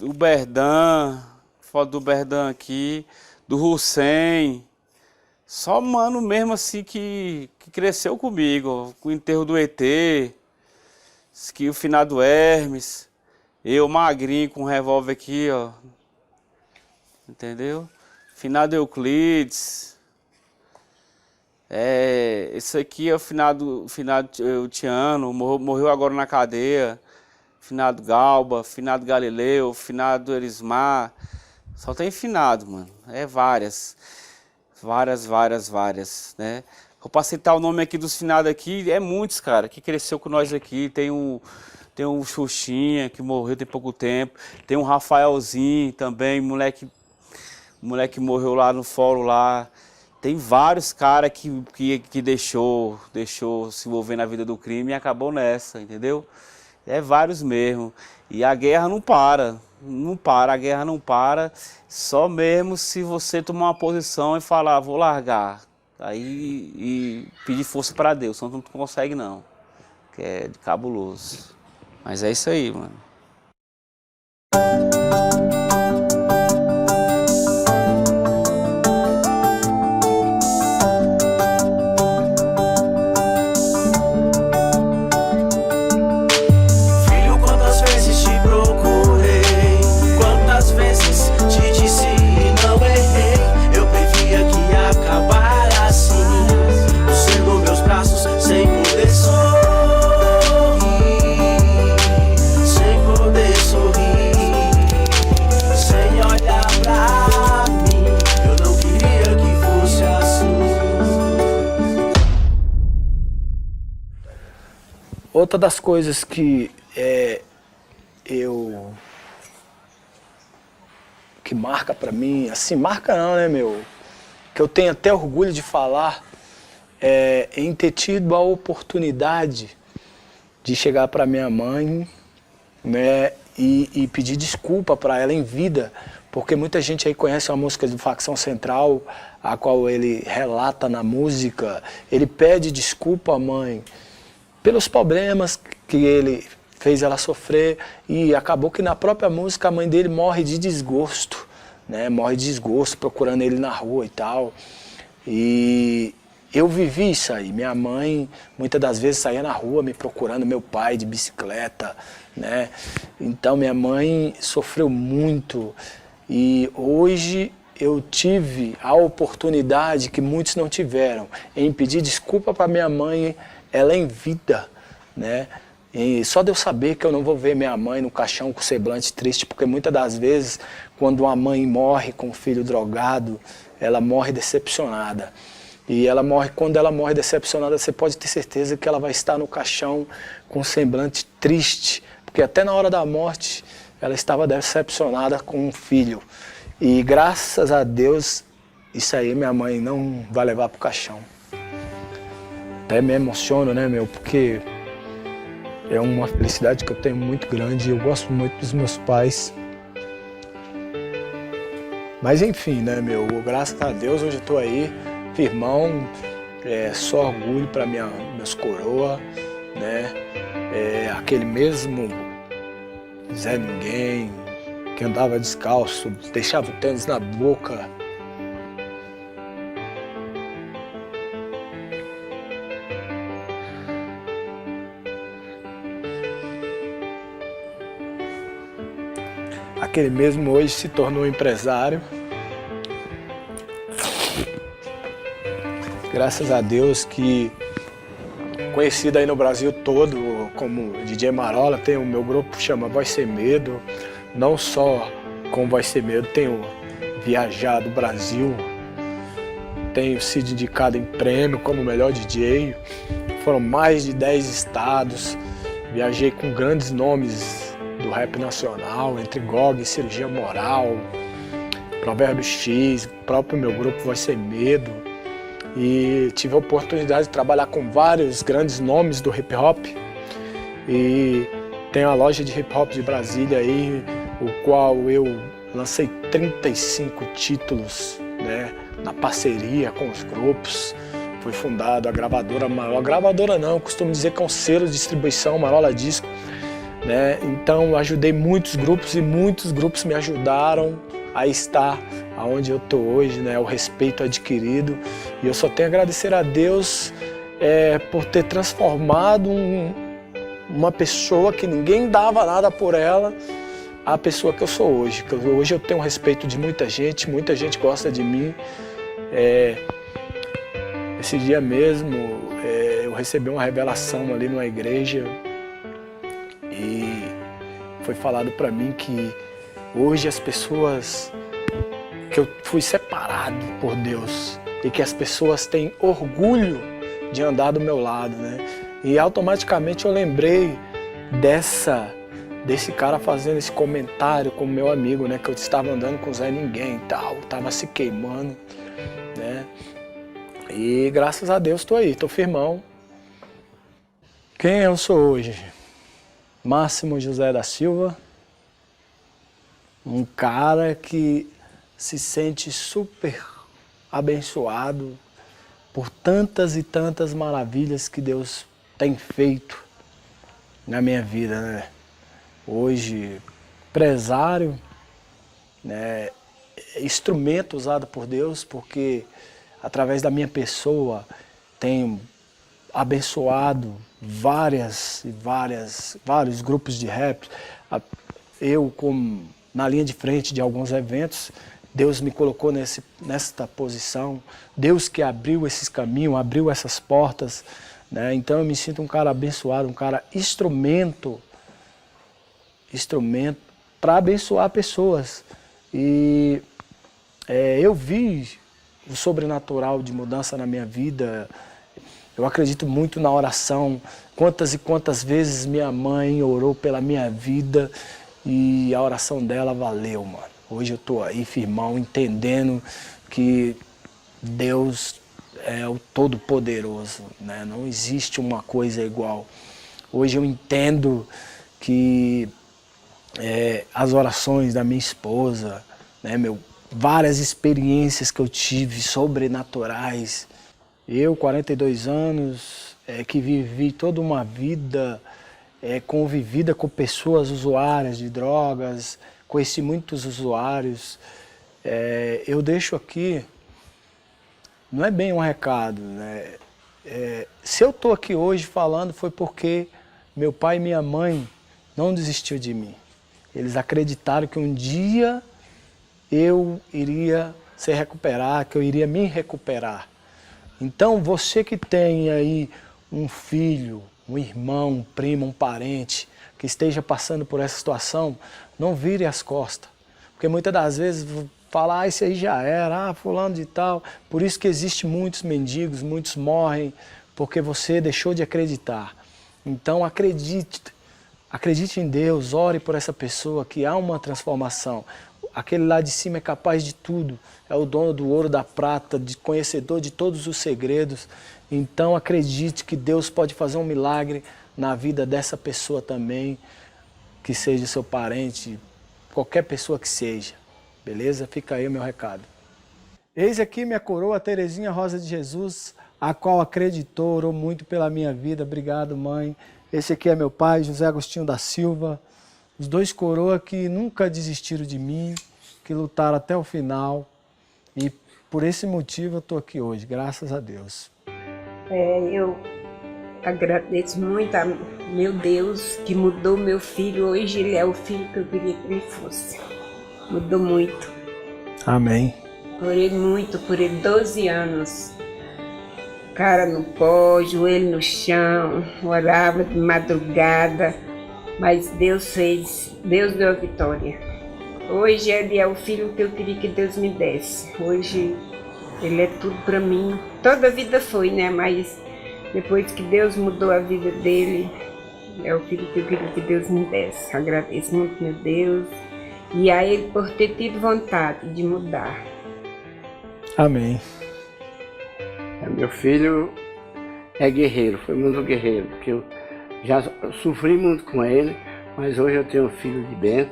O Berdan. Foto do Berdan aqui. Do Hussein. Só mano mesmo assim que cresceu comigo. Ó, com o enterro do ET. Que o finado Hermes. Eu magrinho com um revólver aqui, ó. Entendeu? Finado Euclides. Esse aqui é o finado Tiano, morreu agora na cadeia. Finado Galba, finado Galileu, finado Erismar. Só tem finado, mano. É várias. Várias, né? Vou pra citar o nome aqui dos finados aqui, é muitos, cara, que cresceu com nós aqui. Tem um Xuxinha, que morreu tem pouco tempo. Tem um Rafaelzinho também, moleque morreu lá no fórum lá. Tem vários caras que deixou se envolver na vida do crime e acabou nessa, entendeu? É vários mesmo. E a guerra não para, a guerra não para. Só mesmo se você tomar uma posição e falar, vou largar. Aí e pedir força para Deus, senão não consegue não. Que é cabuloso. Mas é isso aí, mano. Outra das coisas que que marca pra mim, assim, marca não, né, meu? Que eu tenho até orgulho de falar, em ter tido a oportunidade de chegar pra minha mãe, né, e pedir desculpa pra ela em vida, porque muita gente aí conhece uma música do Facção Central, a qual ele relata na música, ele pede desculpa à mãe pelos problemas que ele fez ela sofrer, e acabou que na própria música a mãe dele morre de desgosto, né? Morre de desgosto procurando ele na rua e tal. E eu vivi isso aí. Minha mãe muitas das vezes saía na rua me procurando, meu pai de bicicleta, né? Então minha mãe sofreu muito, e hoje eu tive a oportunidade que muitos não tiveram em pedir desculpa para minha mãe, ela em vida, né? E só de eu saber que eu não vou ver minha mãe no caixão com semblante triste, porque muitas das vezes, quando uma mãe morre com um filho drogado, ela morre decepcionada. E quando ela morre decepcionada, você pode ter certeza que ela vai estar no caixão com um semblante triste, porque até na hora da morte, ela estava decepcionada com um filho. E graças a Deus, isso aí minha mãe não vai levar pro caixão. Até me emociono, né, meu, porque é uma felicidade que eu tenho muito grande, eu gosto muito dos meus pais. Mas enfim, né, meu, graças a Deus hoje eu tô aí, firmão, só orgulho para meus coroa, né, aquele mesmo Zé Ninguém, que andava descalço, deixava o tênis na boca. Aquele mesmo hoje se tornou empresário. Graças a Deus que conhecido aí no Brasil todo como DJ Marola, tem o meu grupo que chama Voz Sem Medo. Não só com Voz Sem Medo, tenho viajado o Brasil, tenho sido indicado em prêmio como melhor DJ. Foram mais de 10 estados, viajei com grandes nomes do rap nacional, entre GOG, Cirurgia Moral, Provérbio X, o próprio meu grupo Voz Sem Medo. E tive a oportunidade de trabalhar com vários grandes nomes do hip hop. E tenho a loja de hip hop de Brasília aí, o qual eu lancei 35 títulos, né, na parceria com os grupos. Foi fundado a gravadora Marola. Gravadora não, eu costumo dizer que é um selo de distribuição, Marola Disco, né? Então eu ajudei muitos grupos e muitos grupos me ajudaram a estar aonde eu estou hoje, né? O respeito adquirido. E eu só tenho a agradecer a Deus por ter transformado uma pessoa que ninguém dava nada por ela, a pessoa que eu sou hoje. Hoje eu tenho o respeito de muita gente gosta de mim. Esse dia mesmo eu recebi uma revelação ali numa igreja e foi falado para mim que hoje as pessoas, que eu fui separado por Deus e que as pessoas têm orgulho de andar do meu lado, né? E automaticamente eu lembrei desse cara fazendo esse comentário com o meu amigo, né? Que eu estava andando com o Zé Ninguém e tal, estava se queimando, né? E graças a Deus estou aí, estou firmão. Quem eu sou hoje? Máximo José da Silva, um cara que se sente super abençoado por tantas e tantas maravilhas que Deus tem feito na minha vida, né? Hoje, empresário, né? Instrumento usado por Deus, porque através da minha pessoa tenho abençoado vários grupos de rap. Eu, como na linha de frente de alguns eventos, Deus me colocou nesta posição. Deus que abriu esses caminhos, abriu essas portas, né? Então eu me sinto um cara abençoado, um cara instrumento para abençoar pessoas. E eu vi o sobrenatural de mudança na minha vida. Eu acredito muito na oração. Quantas e quantas vezes minha mãe orou pela minha vida e a oração dela valeu, mano. Hoje eu estou aí firmão, entendendo que Deus é o Todo-Poderoso, né? Não existe uma coisa igual. Hoje eu entendo que as orações da minha esposa, né, várias experiências que eu tive sobrenaturais. Eu, 42 anos, que vivi toda uma vida convivida com pessoas usuárias de drogas, conheci muitos usuários. Eu deixo aqui, não é bem um recado, né? Se eu estou aqui hoje falando foi porque meu pai e minha mãe não desistiu de mim. Eles acreditaram que um dia eu iria se recuperar, que eu iria me recuperar. Então você que tem aí um filho, um irmão, um primo, um parente que esteja passando por essa situação, não vire as costas. Porque muitas das vezes fala, isso aí já era, fulano de tal. Por isso que existem muitos mendigos, muitos morrem, porque você deixou de acreditar. Então acredite em Deus, ore por essa pessoa que há uma transformação. Aquele lá de cima é capaz de tudo, é o dono do ouro, da prata, conhecedor de todos os segredos. Então acredite que Deus pode fazer um milagre na vida dessa pessoa também, que seja seu parente, qualquer pessoa que seja. Beleza? Fica aí o meu recado. Eis aqui minha coroa, Terezinha Rosa de Jesus, a qual acreditou, orou muito pela minha vida. Obrigado, mãe. Esse aqui é meu pai, José Agostinho da Silva. Os dois coroas que nunca desistiram de mim, que lutaram até o final. E por esse motivo eu estou aqui hoje, graças a Deus. Eu agradeço muito a meu Deus que mudou meu filho. Hoje ele é o filho que eu queria que ele fosse. Mudou muito. Amém. Orei muito por ele, 12 anos. Cara no pó, joelho no chão, orava de madrugada, mas Deus fez, Deus deu a vitória. Hoje ele é o filho que eu queria que Deus me desse. Hoje ele é tudo para mim. Toda a vida foi, né? Mas depois que Deus mudou a vida dele, é o filho que eu queria que Deus me desse. Agradeço muito, meu Deus, e a ele por ter tido vontade de mudar. Amém. Meu filho é guerreiro, foi muito guerreiro, porque eu já sofri muito com ele, mas hoje eu tenho um filho de bem.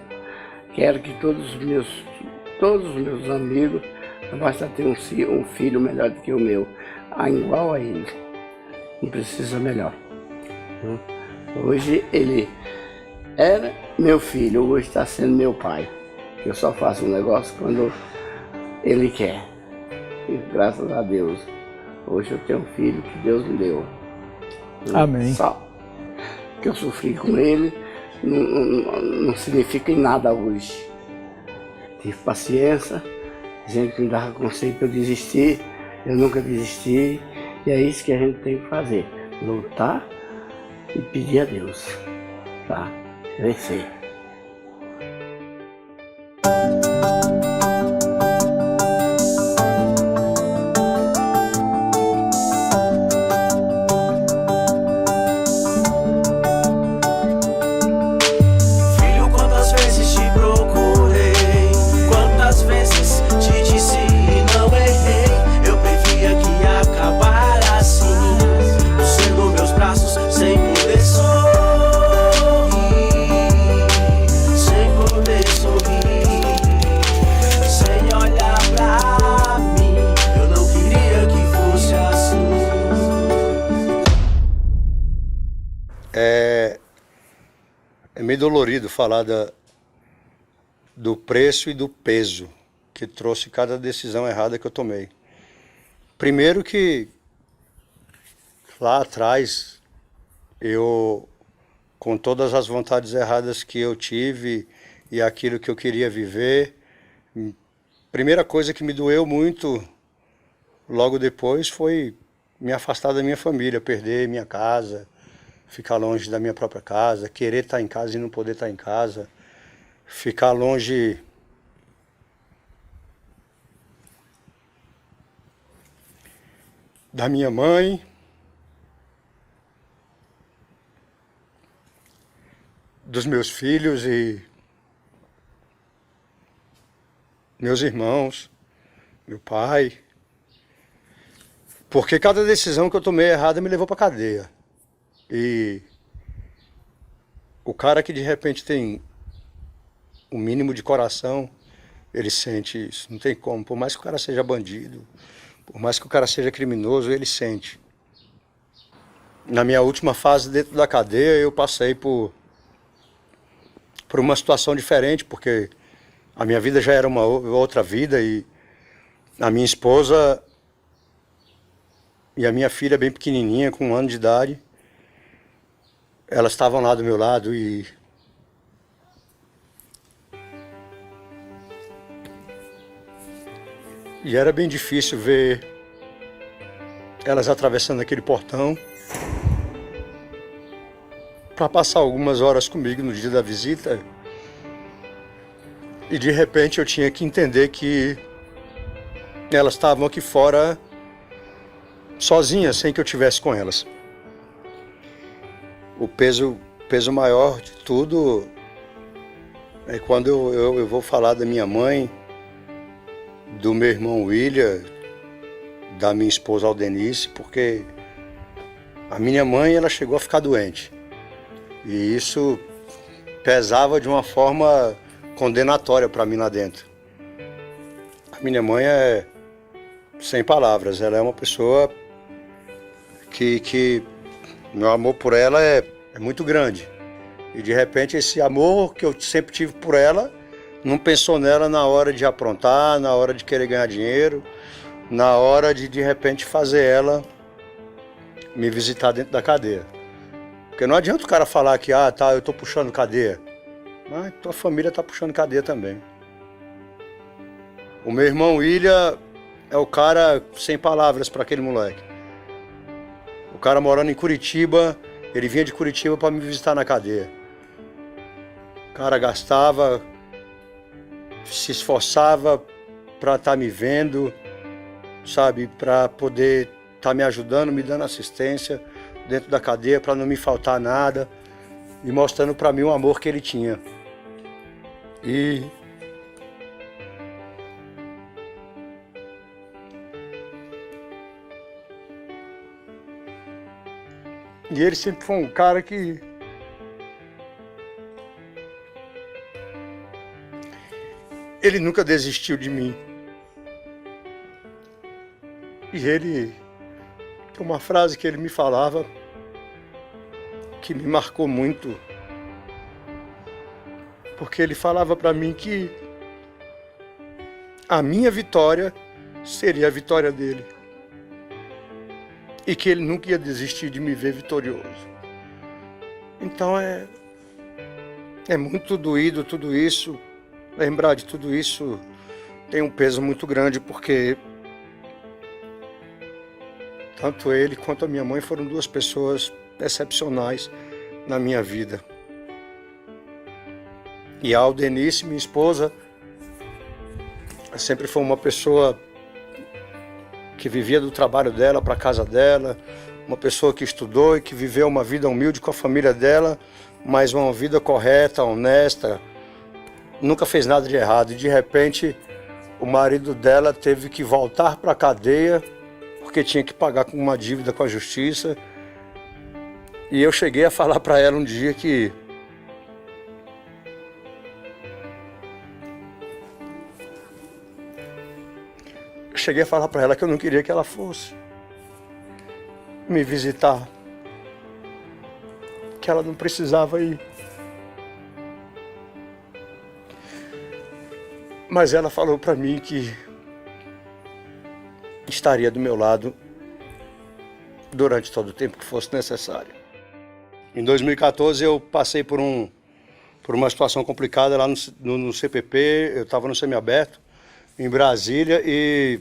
Quero que todos os meus amigos basta ter um filho melhor do que o meu, igual a ele. Não precisa melhor. Hoje ele era meu filho, hoje está sendo meu pai. Eu só faço um negócio quando ele quer. E graças a Deus, hoje eu tenho um filho que Deus me deu. Amém. Só que eu sofri com ele não significa em nada hoje. Tive paciência, gente que me dava conselho para eu desistir, eu nunca desisti, e é isso que a gente tem que fazer, lutar e pedir a Deus para vencer. É meio dolorido falar do preço e do peso que trouxe cada decisão errada que eu tomei. Primeiro que lá atrás, eu, com todas as vontades erradas que eu tive e aquilo que eu queria viver, primeira coisa que me doeu muito logo depois foi me afastar da minha família, perder minha casa, ficar longe da minha própria casa, querer estar em casa e não poder estar em casa, ficar longe da minha mãe, dos meus filhos e meus irmãos, meu pai, porque cada decisão que eu tomei errada me levou para cadeia. E o cara que de repente tem um mínimo de coração, ele sente isso, não tem como. Por mais que o cara seja bandido, por mais que o cara seja criminoso, ele sente. Na minha última fase dentro da cadeia, eu passei por uma situação diferente, porque a minha vida já era uma outra vida e a minha esposa e a minha filha bem pequenininha, com 1 ano de idade, elas estavam lá do meu lado e era bem difícil ver elas atravessando aquele portão para passar algumas horas comigo no dia da visita. E de repente eu tinha que entender que elas estavam aqui fora sozinhas, sem que eu estivesse com elas. O peso maior de tudo é quando eu vou falar da minha mãe, do meu irmão William, da minha esposa Aldenice, porque a minha mãe ela chegou a ficar doente. E isso pesava de uma forma condenatória para mim lá dentro. A minha mãe é sem palavras, ela é uma pessoa que meu amor por ela é muito grande. E de repente esse amor que eu sempre tive por ela, não pensou nela na hora de aprontar, na hora de querer ganhar dinheiro, na hora de repente fazer ela me visitar dentro da cadeia. Porque não adianta o cara falar que, eu tô puxando cadeia. Mas tua família tá puxando cadeia também. O meu irmão William é o cara sem palavras para aquele moleque. O cara morando em Curitiba, ele vinha de Curitiba para me visitar na cadeia. O cara gastava, se esforçava para estar me vendo, sabe, para poder estar me ajudando, me dando assistência dentro da cadeia, para não me faltar nada e mostrando para mim o amor que ele tinha. E ele sempre foi um cara que ele nunca desistiu de mim. E ele tem uma frase que ele me falava que me marcou muito. Porque ele falava para mim que a minha vitória seria a vitória dele. E que ele nunca ia desistir de me ver vitorioso. Então é muito doído tudo isso. Lembrar de tudo isso tem um peso muito grande, porque tanto ele quanto a minha mãe foram duas pessoas excepcionais na minha vida. E a Aldenice, minha esposa, sempre foi uma pessoa que vivia do trabalho dela para a casa dela, uma pessoa que estudou e que viveu uma vida humilde com a família dela, mas uma vida correta, honesta, nunca fez nada de errado. E de repente o marido dela teve que voltar para a cadeia porque tinha que pagar com uma dívida com a justiça. E eu cheguei a falar para ela um dia que que eu não queria que ela fosse me visitar, que ela não precisava ir. Mas ela falou para mim que estaria do meu lado durante todo o tempo que fosse necessário. Em 2014 eu passei por uma situação complicada lá no CPP, eu estava no semiaberto, em Brasília, e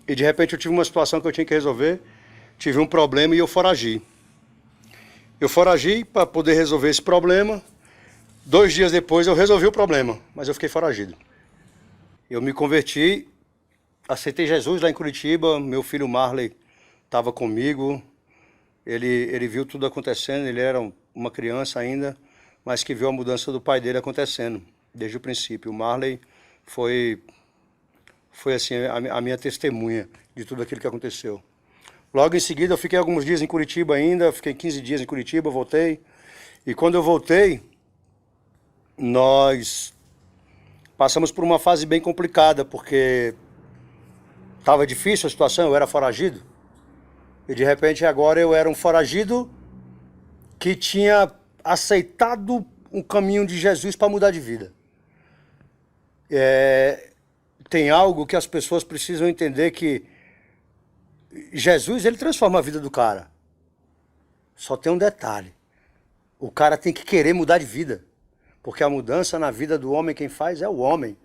de repente eu tive uma situação que eu tinha que resolver, tive um problema e eu foragi. Eu foragi para poder resolver esse problema. 2 dias depois eu resolvi o problema, mas eu fiquei foragido. Eu me converti, aceitei Jesus lá em Curitiba, meu filho Marley estava comigo, ele viu tudo acontecendo, ele era uma criança ainda, mas que viu a mudança do pai dele acontecendo, desde o princípio. O Marley foi assim, a minha testemunha de tudo aquilo que aconteceu. Logo em seguida eu fiquei alguns dias em Curitiba ainda, fiquei 15 dias em Curitiba, voltei. E quando eu voltei, nós passamos por uma fase bem complicada, porque estava difícil a situação, eu era foragido. E de repente agora eu era um foragido que tinha aceitado um caminho de Jesus para mudar de vida. Tem algo que as pessoas precisam entender, que Jesus, ele transforma a vida do cara. Só tem um detalhe. O cara tem que querer mudar de vida. Porque a mudança na vida do homem, quem faz é o homem.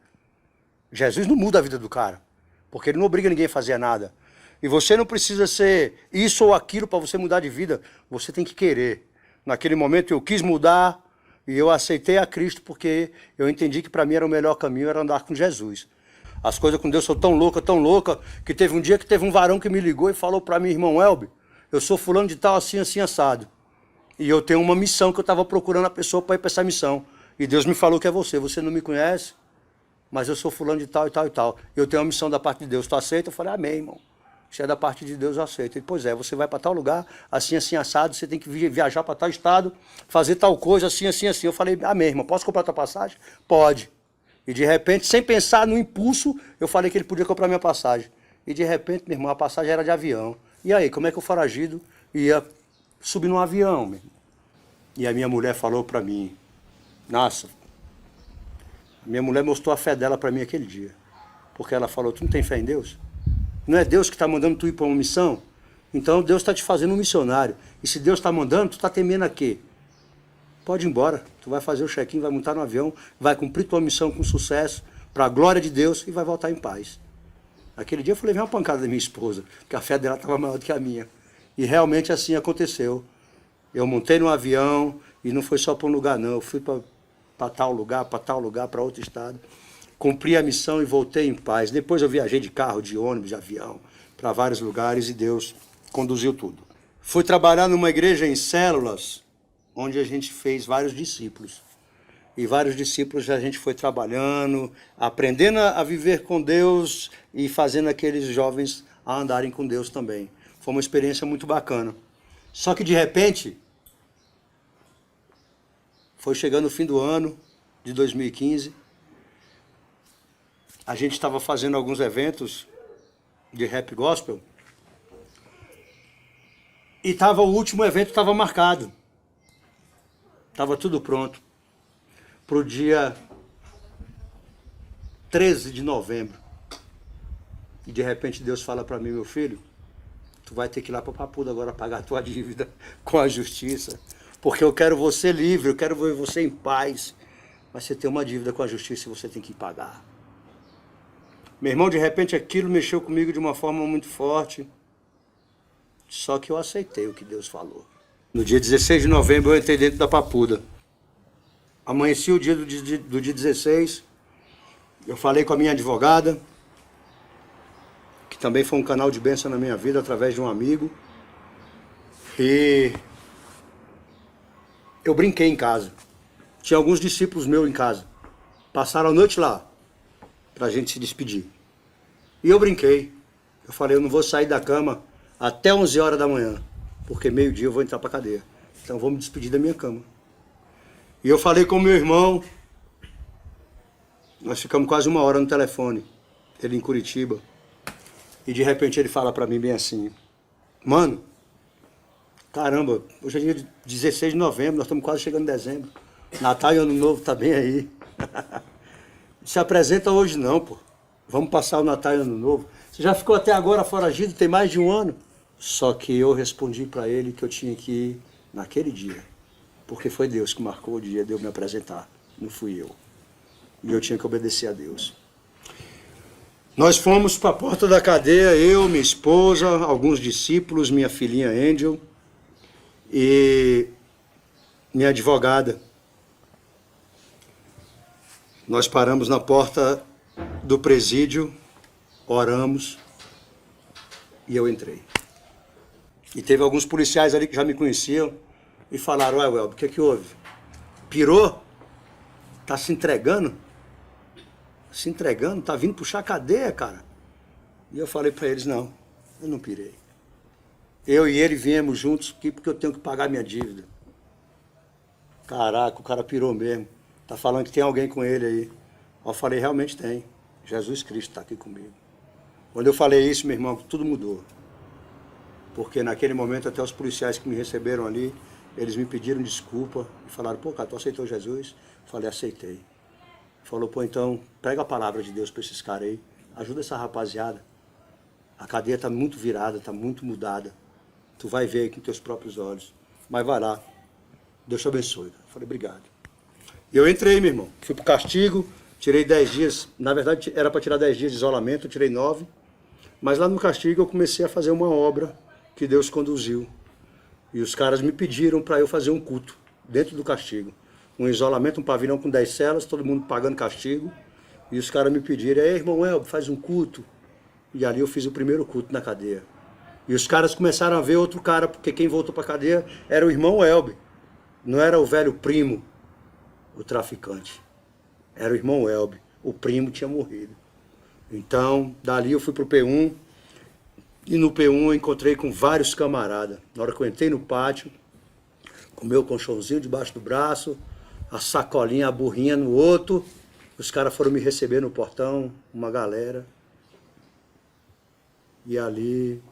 Jesus não muda a vida do cara. Porque ele não obriga ninguém a fazer nada. E você não precisa ser isso ou aquilo para você mudar de vida. Você tem que querer. Naquele momento eu quis mudar e eu aceitei a Cristo, porque eu entendi que para mim era o melhor caminho, era andar com Jesus. As coisas com Deus são tão louca, que teve um dia que teve um varão que me ligou e falou para mim: irmão Elber, eu sou fulano de tal, assim, assim, assado. E eu tenho uma missão que eu estava procurando a pessoa para ir para essa missão. E Deus me falou que é você. Você não me conhece, mas eu sou fulano de tal e tal e tal. Eu tenho uma missão da parte de Deus. Tu aceita? Eu falei: amém, irmão. Se é da parte de Deus, eu aceito. Ele: pois é, você vai para tal lugar, assim, assim, assado, você tem que viajar para tal estado, fazer tal coisa, assim, assim, assim. Eu falei: amém, irmão, posso comprar tua passagem? Pode. E de repente, sem pensar no impulso, eu falei que ele podia comprar minha passagem. E de repente, meu irmão, a passagem era de avião. E aí, como é que o foragido ia subir num avião, meu irmão? E a minha mulher falou para mim: nossa, a minha mulher mostrou a fé dela para mim aquele dia. Porque ela falou: tu não tem fé em Deus? Não é Deus que está mandando tu ir para uma missão? Então Deus está te fazendo um missionário. E se Deus está mandando, tu está temendo a quê? Pode ir embora. Tu vai fazer o check-in, vai montar no avião, vai cumprir tua missão com sucesso, para a glória de Deus e vai voltar em paz. Aquele dia eu levei uma pancada da minha esposa, porque a fé dela estava maior do que a minha. E realmente assim aconteceu. Eu montei no avião e não foi só para um lugar não, eu fui para tal lugar, para outro estado. Cumpri a missão e voltei em paz. Depois eu viajei de carro, de ônibus, de avião, para vários lugares e Deus conduziu tudo. Fui trabalhar numa igreja em células, onde a gente fez vários discípulos. E vários discípulos a gente foi trabalhando, aprendendo a viver com Deus e fazendo aqueles jovens a andarem com Deus também. Foi uma experiência muito bacana. Só que de repente, foi chegando o fim do ano de 2015, a gente estava fazendo alguns eventos de rap gospel e o último evento estava marcado. Estava tudo pronto para o dia 13 de novembro. E de repente Deus fala para mim, meu filho, tu vai ter que ir lá para Papuda agora pagar a tua dívida com a justiça, porque eu quero você livre, eu quero ver você em paz. Mas você tem uma dívida com a justiça e você tem que pagar. Meu irmão, de repente aquilo mexeu comigo de uma forma muito forte. Só que eu aceitei o que Deus falou. No dia 16 de novembro eu entrei dentro da Papuda. Amanheci o dia do dia 16. Eu falei com a minha advogada, que também foi um canal de bênção na minha vida, através de um amigo. E eu brinquei em casa. Tinha alguns discípulos meus em casa. Passaram a noite lá, pra gente se despedir. E eu brinquei. Eu falei, eu não vou sair da cama até 11 horas da manhã, porque meio-dia eu vou entrar pra cadeia. Então eu vou me despedir da minha cama. E eu falei com meu irmão. Nós ficamos quase 1 hora no telefone, ele em Curitiba. E de repente ele fala pra mim bem assim, mano, caramba, hoje é dia 16 de novembro, nós estamos quase chegando em dezembro. Natal e Ano Novo tá bem aí. Se apresenta hoje não, pô. Vamos passar o Natal e Ano Novo. Você já ficou até agora foragido, tem mais de 1 ano. Só que eu respondi para ele que eu tinha que ir naquele dia. Porque foi Deus que marcou o dia de eu me apresentar, não fui eu. E eu tinha que obedecer a Deus. Nós fomos para a porta da cadeia, eu, minha esposa, alguns discípulos, minha filhinha Angel e minha advogada. Nós paramos na porta do presídio, oramos e eu entrei. E teve alguns policiais ali que já me conheciam e falaram, ué, Welber, o que é que houve? Pirou? Tá se entregando? Se entregando? Tá vindo puxar a cadeia, cara? E eu falei para eles, não, eu não pirei. Eu e ele viemos juntos aqui porque eu tenho que pagar minha dívida. Caraca, o cara pirou mesmo. Tá falando que tem alguém com ele aí. Eu falei, realmente tem. Jesus Cristo está aqui comigo. Quando eu falei isso, meu irmão, tudo mudou. Porque naquele momento até os policiais que me receberam ali, eles me pediram desculpa e falaram, pô, cara, tu aceitou Jesus? Eu falei, aceitei. Falou, pô, então, prega a palavra de Deus para esses caras aí. Ajuda essa rapaziada. A cadeia está muito virada, está muito mudada. Tu vai ver aí com teus próprios olhos. Mas vai lá. Deus te abençoe. Eu falei, obrigado. E eu entrei, meu irmão. Fui pro castigo, tirei 10 dias. Na verdade, era para tirar 10 dias de isolamento, eu tirei 9. Mas lá no castigo eu comecei a fazer uma obra que Deus conduziu. E os caras me pediram para eu fazer um culto dentro do castigo. Um isolamento, um pavilhão com 10 celas, todo mundo pagando castigo. E os caras me pediram, ei, irmão Elber, faz um culto. E ali eu fiz o primeiro culto na cadeia. E os caras começaram a ver outro cara, porque quem voltou para a cadeia era o irmão Elber. Não era o velho primo, o traficante. Era o irmão Elber. O primo tinha morrido. Então, dali eu fui pro P1. E no P1 eu encontrei com vários camaradas. Na hora que eu entrei no pátio, com o meu colchãozinho debaixo do braço, a sacolinha, a burrinha no outro, os caras foram me receber no portão, uma galera. E ali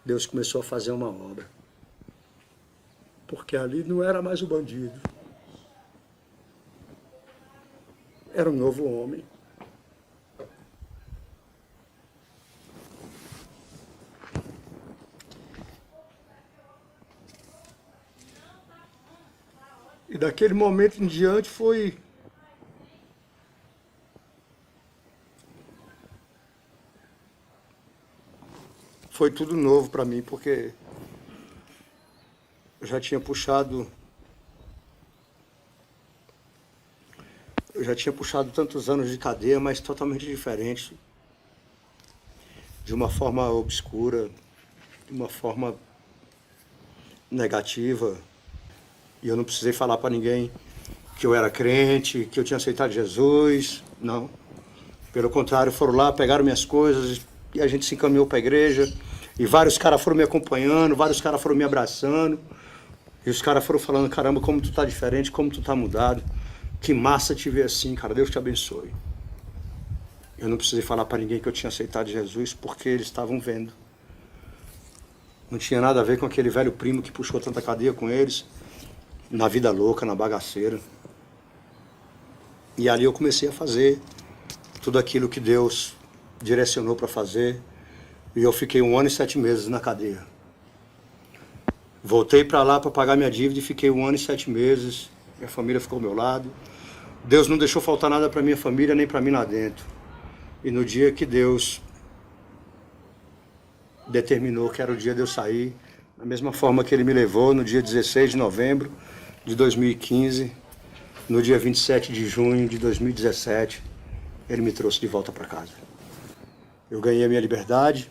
Deus começou a fazer uma obra. Porque ali não era mais o bandido. Era um novo homem. E daquele momento em diante foi foi tudo novo para mim, porque eu já tinha puxado tantos anos de cadeia, mas totalmente diferente, de uma forma obscura, de uma forma negativa. E eu não precisei falar para ninguém que eu era crente, que eu tinha aceitado Jesus, não. Pelo contrário, foram lá, pegaram minhas coisas e a gente se encaminhou para a igreja. E vários caras foram me acompanhando, vários caras foram me abraçando. E os caras foram falando, caramba, como tu tá diferente, como tu tá mudado. Que massa te ver assim, cara, Deus te abençoe. Eu não precisei falar para ninguém que eu tinha aceitado Jesus, porque eles estavam vendo. Não tinha nada a ver com aquele velho primo que puxou tanta cadeia com eles, na vida louca, na bagaceira. E ali eu comecei a fazer tudo aquilo que Deus direcionou para fazer. E eu fiquei 1 ano e 7 meses na cadeia. Voltei para lá para pagar minha dívida e fiquei 1 ano e 7 meses. Minha família ficou ao meu lado. Deus não deixou faltar nada para minha família, nem para mim lá dentro. E no dia que Deus determinou que era o dia de eu sair, da mesma forma que Ele me levou no dia 16 de novembro de 2015, no dia 27 de junho de 2017, Ele me trouxe de volta para casa. Eu ganhei a minha liberdade.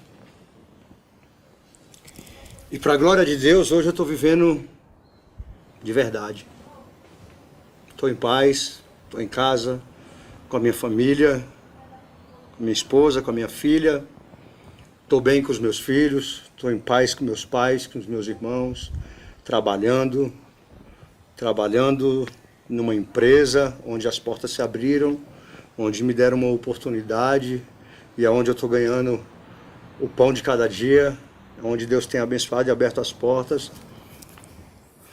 E para a glória de Deus, hoje eu estou vivendo de verdade. Estou em paz, estou em casa, com a minha família, com minha esposa, com a minha filha. Estou bem com os meus filhos, estou em paz com meus pais, com os meus irmãos, trabalhando numa empresa onde as portas se abriram, onde me deram uma oportunidade e é onde eu estou ganhando o pão de cada dia, onde Deus tem abençoado e aberto as portas.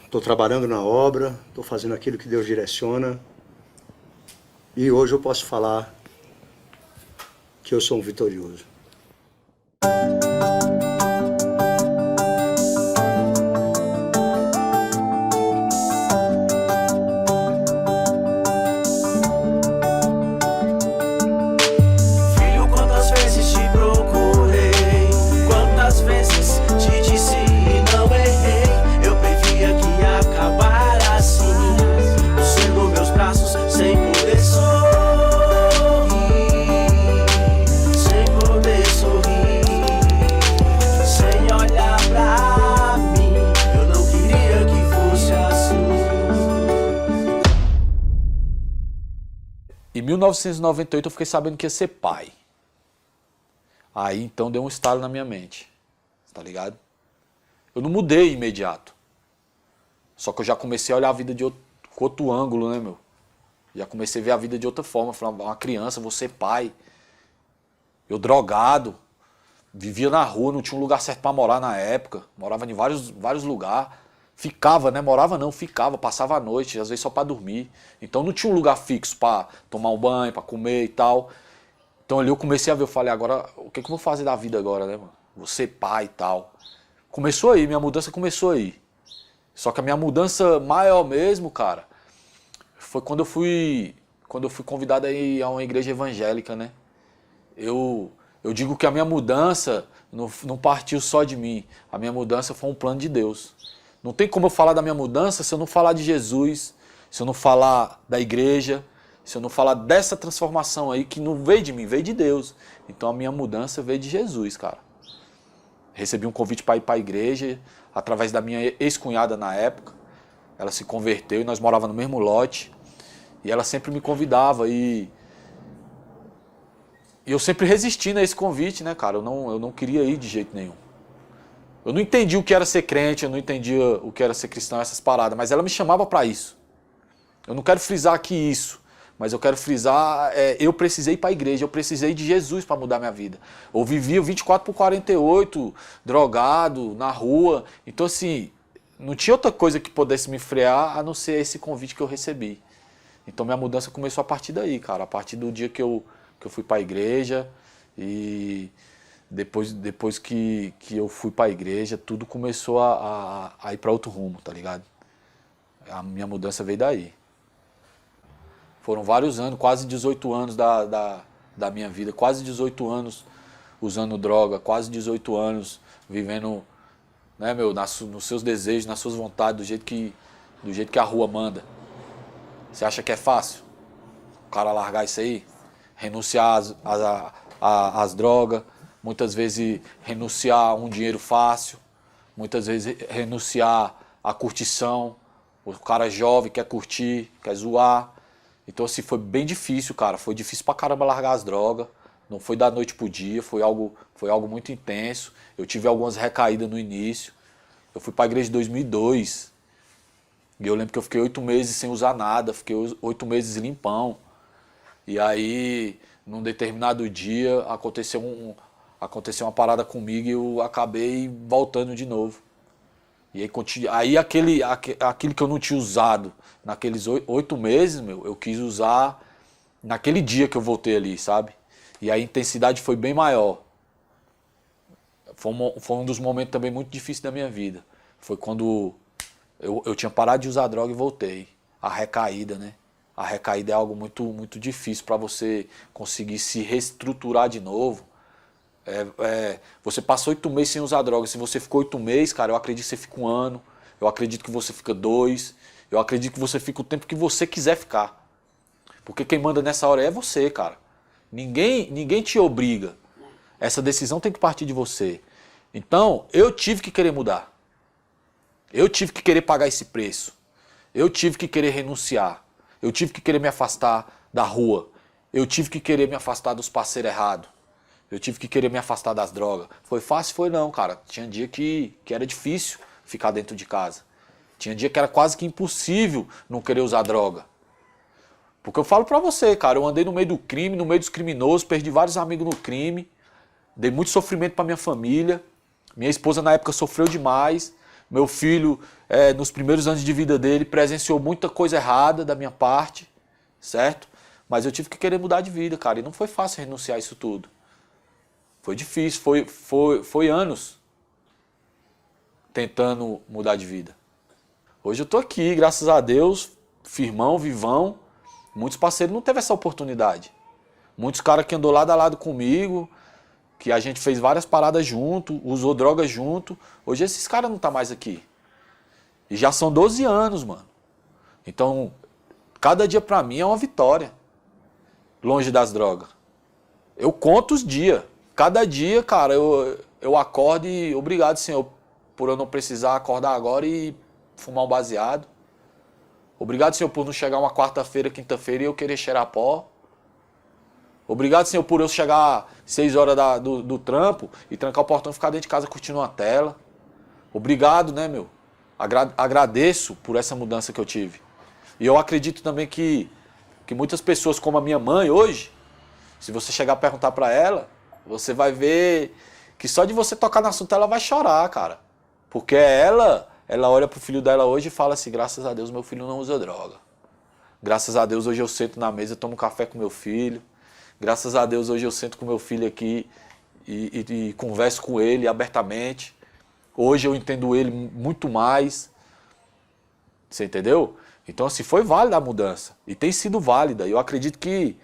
Estou trabalhando na obra, estou fazendo aquilo que Deus direciona. E hoje eu posso falar que eu sou um vitorioso. Filho, quantas vezes te procurei, quantas vezes te disse e não errei. Eu previa que ia acabar assim, você nos meus braços sem poder sorrir, sem poder sorrir, sem olhar pra mim. Eu não queria que fosse assim. Em 1998 eu fiquei sabendo que ia ser pai. Aí então deu um estalo na minha mente, tá ligado? Eu não mudei imediato. Só que eu já comecei a olhar a vida de outro ângulo, né, meu? Já comecei a ver a vida de outra forma. Falei, uma criança, vou ser pai. Eu drogado, vivia na rua, não tinha um lugar certo pra morar na época. Morava em vários lugares. Ficava, né? Morava não, ficava, passava a noite, às vezes só pra dormir. Então não tinha um lugar fixo pra tomar um banho, pra comer e tal. Então ali eu comecei a ver, eu falei, agora, o que eu vou fazer da vida agora, né, mano? Vou ser pai e tal. Começou aí, minha mudança começou aí. Só que a minha mudança maior mesmo, cara, foi quando eu fui convidado aí a uma igreja evangélica, né? Eu digo que a minha mudança não partiu só de mim. A minha mudança foi um plano de Deus. Não tem como eu falar da minha mudança se eu não falar de Jesus, se eu não falar da igreja, se eu não falar dessa transformação aí que não veio de mim, veio de Deus. Então a minha mudança veio de Jesus, cara. Recebi um convite para ir para a igreja, através da minha ex-cunhada na época. Ela se converteu e nós morávamos no mesmo lote. E ela sempre me convidava e eu sempre resistindo a esse convite, né, cara? Eu não queria ir de jeito nenhum. Eu não entendi o que era ser crente, eu não entendia o que era ser cristão, essas paradas, mas ela me chamava para isso. Eu não quero frisar aqui isso, mas eu quero frisar, eu precisei ir para a igreja, eu precisei de Jesus para mudar minha vida. Eu vivia 24/48, drogado, na rua, então assim, não tinha outra coisa que pudesse me frear a não ser esse convite que eu recebi. Então minha mudança começou a partir daí, cara, a partir do dia que eu fui para a igreja e depois que eu fui para a igreja, tudo começou a ir para outro rumo, tá ligado? A minha mudança veio daí. Foram vários anos, quase 18 anos da minha vida, quase 18 anos usando droga, quase 18 anos, vivendo, né, meu, nos seus desejos, nas suas vontades, do jeito que a rua manda. Você acha que é fácil o cara largar isso aí? Renunciar às drogas, muitas vezes renunciar a um dinheiro fácil, muitas vezes renunciar à curtição. O cara jovem quer curtir, quer zoar. Então assim, foi bem difícil, cara. Foi difícil pra caramba largar as drogas. Não foi da noite pro dia, foi algo muito intenso. Eu tive algumas recaídas no início. Eu fui pra igreja em 2002. E eu lembro que eu fiquei 8 meses sem usar nada. Fiquei 8 meses limpão. E aí, num determinado dia, aconteceu uma parada comigo e eu acabei voltando de novo. E aí aquele que eu não tinha usado naqueles 8 meses, meu, eu quis usar naquele dia que eu voltei ali, sabe? E a intensidade foi bem maior. Foi um dos momentos também muito difíceis da minha vida. Foi quando eu tinha parado de usar droga e voltei. A recaída, né? A recaída é algo muito, muito difícil para você conseguir se reestruturar de novo. Você passou 8 meses sem usar droga. Se você ficou 8 meses, cara, eu acredito que você fica 1 ano. Eu acredito que você fica 2. Eu acredito que você fica o tempo que você quiser ficar. Porque quem manda nessa hora é você, cara. Ninguém te obriga. Essa decisão tem que partir de você. Então, eu tive que querer mudar. Eu tive que querer pagar esse preço. Eu tive que querer renunciar. Eu tive que querer me afastar da rua. Eu tive que querer me afastar dos parceiros errados. Eu tive que querer me afastar das drogas. Foi fácil? Foi não, cara. Tinha dia que era difícil ficar dentro de casa. Tinha dia que era quase que impossível não querer usar droga. Porque eu falo pra você, cara, eu andei no meio do crime, no meio dos criminosos, perdi vários amigos no crime, dei muito sofrimento pra minha família. Minha esposa na época sofreu demais. Meu filho, nos primeiros anos de vida dele, presenciou muita coisa errada da minha parte, certo? Mas eu tive que querer mudar de vida, cara, e não foi fácil renunciar a isso tudo. Foi difícil, foi anos tentando mudar de vida. Hoje eu tô aqui, graças a Deus, firmão, vivão. Muitos parceiros não teve essa oportunidade. Muitos caras que andou lado a lado comigo, que a gente fez várias paradas junto, usou drogas junto. Hoje esses caras não tá mais aqui. E já são 12 anos, mano. Então, cada dia pra mim é uma vitória. Longe das drogas. Eu conto os dias. Cada dia, cara, eu acordo e obrigado, Senhor, por eu não precisar acordar agora e fumar um baseado. Obrigado, Senhor, por não chegar uma quarta-feira, quinta-feira e eu querer cheirar pó. Obrigado, Senhor, por eu chegar 6 horas do trampo e trancar o portão e ficar dentro de casa curtindo uma tela. Obrigado, né, meu? Agradeço por essa mudança que eu tive. E eu acredito também que muitas pessoas, como a minha mãe hoje, se você chegar a perguntar pra ela, você vai ver que só de você tocar no assunto ela vai chorar, cara. Porque ela olha pro filho dela hoje e fala assim, graças a Deus meu filho não usa droga. Graças a Deus hoje eu sento na mesa, tomo café com meu filho. Graças a Deus hoje eu sento com meu filho aqui e converso com ele abertamente. Hoje eu entendo ele muito mais. Você entendeu? Então assim, foi válida a mudança. E tem sido válida. E eu acredito que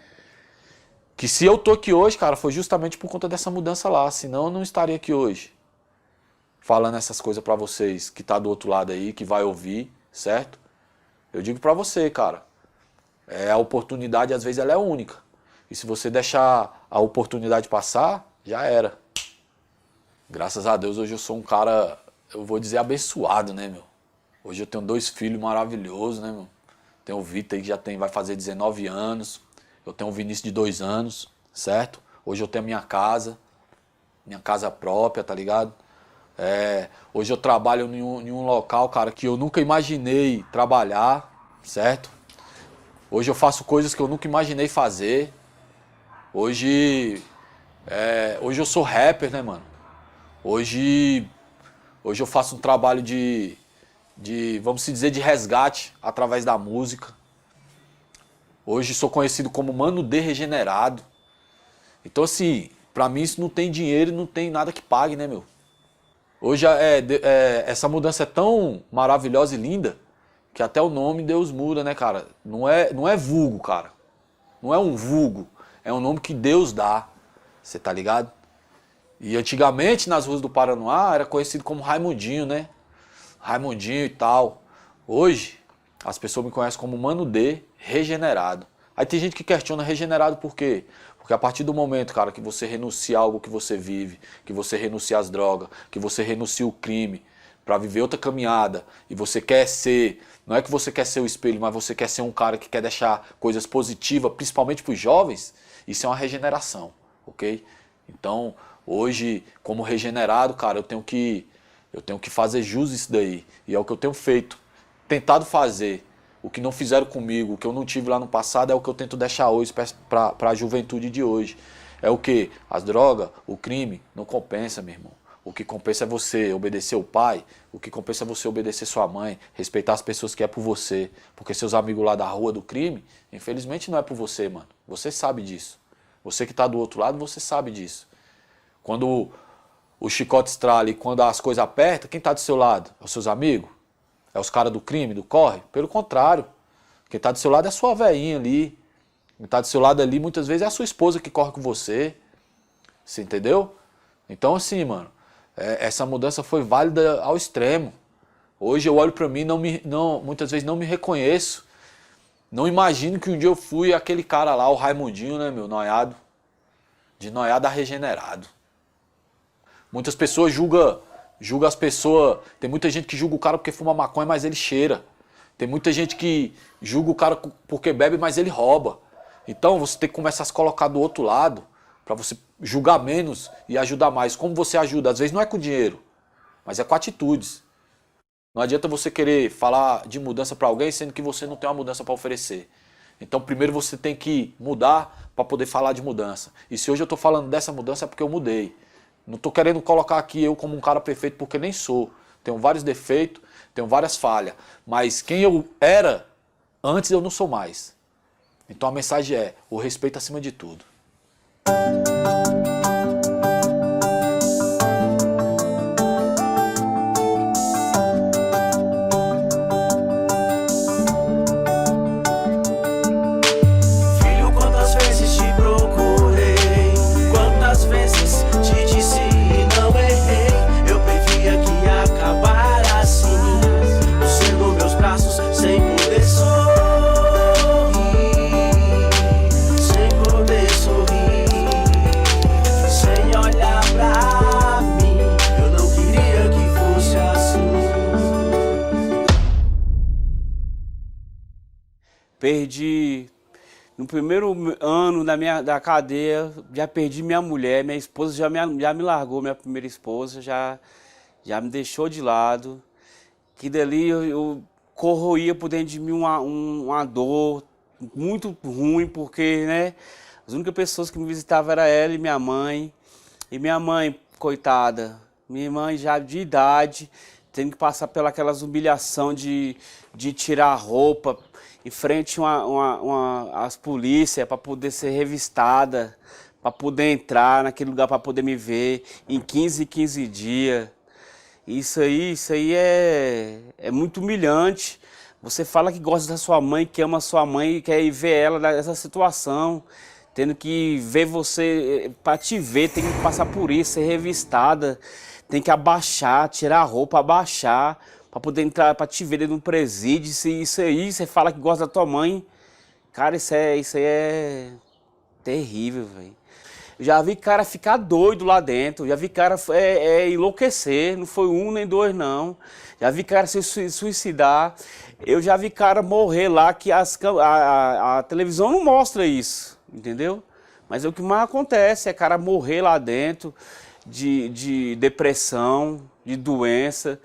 se eu tô aqui hoje, cara, foi justamente por conta dessa mudança lá. Senão eu não estaria aqui hoje. Falando essas coisas pra vocês que tá do outro lado aí, que vai ouvir, certo? Eu digo pra você, cara. A oportunidade, às vezes, ela é única. E se você deixar a oportunidade passar, já era. Graças a Deus, hoje eu sou um cara, eu vou dizer, abençoado, né, meu? Hoje eu tenho 2 filhos maravilhosos, né, meu? Tenho o Vitor aí que vai fazer 19 anos. Eu tenho o Vinícius de 2 anos, certo? Hoje eu tenho a minha casa própria, tá ligado? Hoje eu trabalho em um local, cara, que eu nunca imaginei trabalhar, certo? Hoje eu faço coisas que eu nunca imaginei fazer. Hoje eu sou rapper, né, mano? Hoje eu faço um trabalho de vamos dizer, de resgate através da música. Hoje sou conhecido como Mano D Regenerado. Então assim, pra mim isso não tem dinheiro e não tem nada que pague, né, meu? Hoje essa mudança é tão maravilhosa e linda que até o nome Deus muda, né, cara? Não é vulgo, cara. Não é um vulgo. É um nome que Deus dá. Você tá ligado? E antigamente, nas ruas do Paranoá, era conhecido como Raimundinho, né? Raimundinho e tal. Hoje, as pessoas me conhecem como Mano D, regenerado. Aí tem gente que questiona regenerado por quê? Porque a partir do momento, cara, que você renuncia a algo que você vive, que você renuncia às drogas, que você renuncia o crime para viver outra caminhada, e você quer ser, não é que você quer ser o espelho, mas você quer ser um cara que quer deixar coisas positivas, principalmente para os jovens, isso é uma regeneração, ok? Então, hoje, como regenerado, cara, eu tenho que fazer jus isso daí, e é o que eu tenho feito, tentado fazer. O que não fizeram comigo, o que eu não tive lá no passado, é o que eu tento deixar hoje para a juventude de hoje. É o que? As drogas, o crime, não compensa, meu irmão. O que compensa é você obedecer o pai, o que compensa é você obedecer sua mãe, respeitar as pessoas que é por você. Porque seus amigos lá da rua do crime, infelizmente não é por você, mano. Você sabe disso. Você que está do outro lado, você sabe disso. Quando o chicote estrala e quando as coisas apertam, quem está do seu lado? É os seus amigos? É os caras do crime, do corre? Pelo contrário. Quem está do seu lado é a sua velhinha ali. Quem está do seu lado ali, muitas vezes, é a sua esposa que corre com você. Você entendeu? Então, assim, mano, essa mudança foi válida ao extremo. Hoje eu olho pra mim e muitas vezes não me reconheço. Não imagino que um dia eu fui aquele cara lá, o Raimundinho, né, meu, noiado. De noiado a regenerado. Muitas pessoas julgam as pessoas. Tem muita gente que julga o cara porque fuma maconha, mas ele cheira. Tem muita gente que julga o cara porque bebe, mas ele rouba. Então você tem que começar a se colocar do outro lado para você julgar menos e ajudar mais. Como você ajuda? Às vezes não é com dinheiro, mas é com atitudes. Não adianta você querer falar de mudança para alguém sendo que você não tem uma mudança para oferecer. Então primeiro você tem que mudar para poder falar de mudança. E se hoje eu estou falando dessa mudança é porque eu mudei. Não estou querendo colocar aqui eu como um cara perfeito, porque nem sou. Tenho vários defeitos, tenho várias falhas. Mas quem eu era, antes eu não sou mais. Então a mensagem é, o respeito acima de tudo. Filho, quantas vezes te procurei, quantas vezes te disse e não errei. Eu previa que ia acabar assim, você nos meus braços sem poder sorrir, sem poder sorrir, sem olhar pra mim. Eu não queria que fosse assim. Perdi, no primeiro ano da cadeia, já perdi minha mulher, minha esposa já me largou, minha primeira esposa, já me deixou de lado. Que dali eu corroía por dentro de mim uma dor muito ruim, porque, né, as únicas pessoas que me visitavam era ela e minha mãe. E minha mãe, coitada, minha mãe já de idade, tendo que passar pelas humilhações de tirar a roupa em frente às polícias para poder ser revistada, para poder entrar naquele lugar, para poder me ver em 15 dias. Isso aí é muito humilhante. Você fala que gosta da sua mãe, que ama a sua mãe e quer ir ver ela nessa situação, tendo que ver você, para te ver, tem que passar por isso, ser revistada, tem que abaixar, tirar a roupa, abaixar, para poder entrar, para te ver dentro de um presídio. Isso aí, você fala que gosta da tua mãe, cara, isso aí é terrível, velho. Já vi cara ficar doido lá dentro, já vi cara enlouquecer, não foi um nem dois não. Já vi cara se suicidar, eu já vi cara morrer lá, que a televisão não mostra isso, entendeu? Mas o que mais acontece é cara morrer lá dentro de depressão, de doença.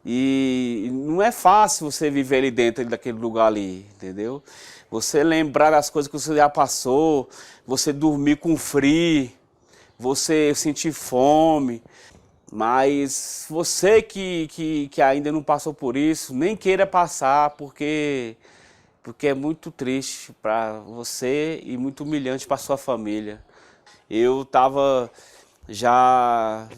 E não é fácil você viver ali dentro daquele lugar ali, entendeu? Você lembrar das coisas que você já passou, você dormir com frio, você sentir fome, mas você que ainda não passou por isso, nem queira passar, porque é muito triste para você e muito humilhante para sua família. Eu estava já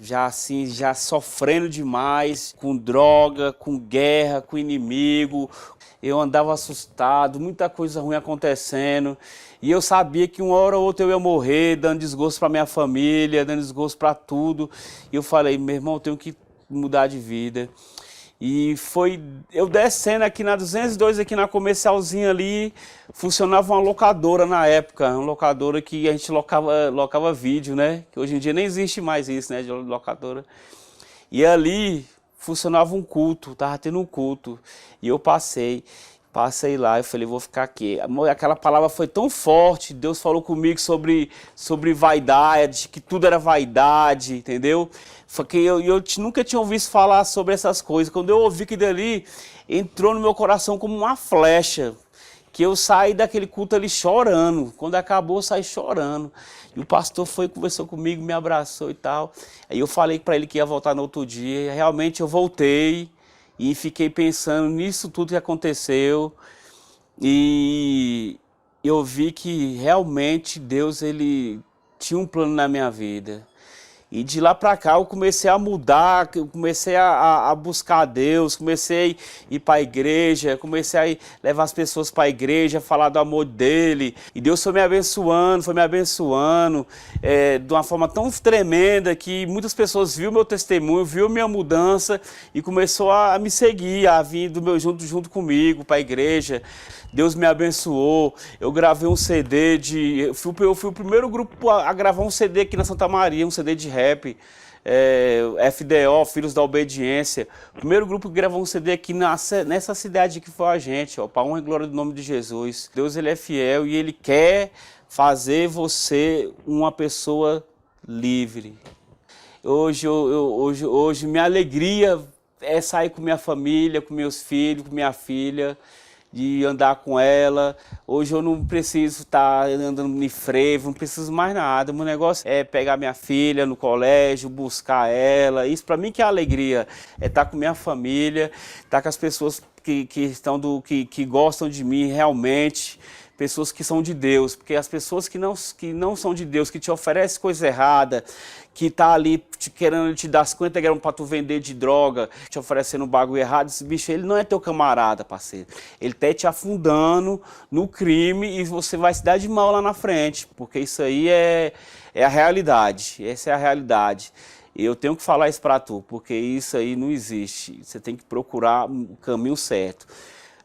sofrendo demais, com droga, com guerra, com inimigo. eu andava assustado, muita coisa ruim acontecendo. E eu sabia que uma hora ou outra eu ia morrer, dando desgosto para minha família, dando desgosto para tudo. E eu falei, meu irmão, eu tenho que mudar de vida. E foi eu descendo aqui na 202, aqui na comercialzinha ali, funcionava uma locadora na época, uma locadora que a gente locava vídeo, né? Que hoje em dia nem existe mais isso, né, de locadora. E ali funcionava um culto, tava tendo um culto. E eu passei lá, eu falei, vou ficar aqui. Aquela palavra foi tão forte, Deus falou comigo sobre vaidade, que tudo era vaidade, entendeu? Porque eu nunca tinha ouvido falar sobre essas coisas. Quando eu ouvi que dali, entrou no meu coração como uma flecha, que eu saí daquele culto ali chorando. Quando acabou, eu saí chorando. E o pastor foi, conversou comigo, me abraçou e tal. Aí eu falei para ele que ia voltar no outro dia. E realmente eu voltei. E fiquei pensando nisso tudo que aconteceu e eu vi que realmente Deus ele tinha um plano na minha vida. E de lá para cá eu comecei a mudar, eu comecei a buscar a Deus, comecei a ir para a igreja, comecei a levar as pessoas para a igreja, falar do amor dele. E Deus foi me abençoando, de uma forma tão tremenda que muitas pessoas viram meu testemunho, viram minha mudança e começou a me seguir, a vir junto comigo para a igreja. Deus me abençoou, eu gravei um CD eu fui o primeiro grupo a gravar um CD aqui na Santa Maria, um CD de rap, FDO, Filhos da Obediência. O primeiro grupo que gravou um CD aqui nessa cidade que foi a gente, para honra e glória do nome de Jesus. Deus ele é fiel e ele quer fazer você uma pessoa livre. Hoje minha alegria é sair com minha família, com meus filhos, com minha filha, de andar com ela. Hoje eu não preciso estar andando em frevo, não preciso mais nada. O meu negócio é pegar minha filha no colégio, buscar ela. Isso para mim que é alegria, é estar com minha família, estar com as pessoas que gostam de mim realmente, pessoas que são de Deus, porque as pessoas que não são de Deus, que te oferecem coisa errada, que tá ali querendo te dar 50 gramas para tu vender de droga, te oferecendo um bagulho errado, esse bicho, ele não é teu camarada, parceiro. Ele tá te afundando no crime e você vai se dar de mal lá na frente, porque isso aí é a realidade, essa é a realidade. E eu tenho que falar isso para tu, porque isso aí não existe. Você tem que procurar o caminho certo.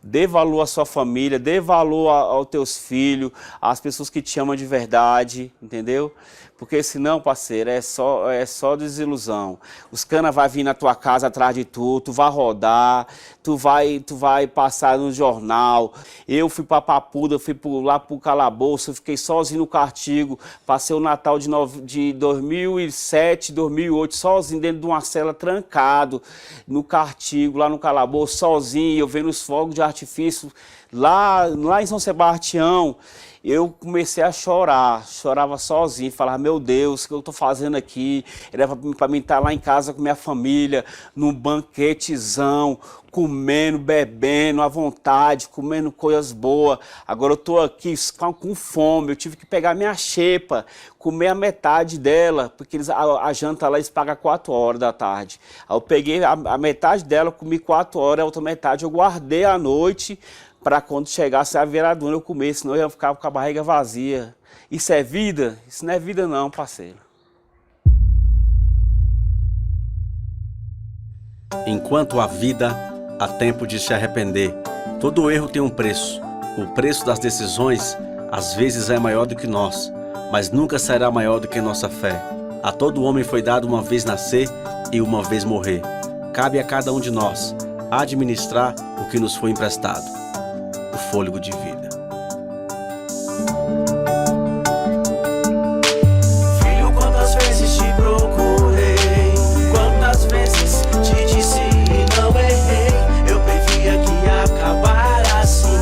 Dê valor à sua família, dê valor aos teus filhos, às pessoas que te amam de verdade, entendeu? Porque senão, parceiro, é só desilusão. Os canas vão vir na tua casa atrás de tu vai rodar, tu vai passar no jornal. Eu fui pra Papuda, fui lá pro Calabouço, fiquei sozinho no Cartigo, passei o Natal de 2007, 2008, sozinho dentro de uma cela, trancado no Cartigo, lá no Calabouço, sozinho, eu vendo os fogos de artifício lá em São Sebastião. Eu comecei a chorar, chorava sozinho, falava, meu Deus, o que eu estou fazendo aqui? Era para mim estar lá em casa com minha família, num banquetezão, comendo, bebendo à vontade, comendo coisas boas. Agora eu estou aqui com fome, eu tive que pegar minha xepa, comer a metade dela, porque a janta lá eles pagam 4 horas da tarde. Aí eu peguei a metade dela, comi 4 horas, a outra metade eu guardei à noite, para quando chegasse a viradura eu comer, senão eu ia ficar com a barriga vazia. Isso é vida? Isso não é vida não, parceiro. Enquanto há vida, há tempo de se arrepender. Todo erro tem um preço. O preço das decisões, às vezes, é maior do que nós, mas nunca será maior do que nossa fé. A todo homem foi dado uma vez nascer e uma vez morrer. Cabe a cada um de nós administrar o que nos foi emprestado. O fôlego de vida. Filho, quantas vezes te procurei, quantas vezes te disse e não errei. Eu previa que ia acabar assim,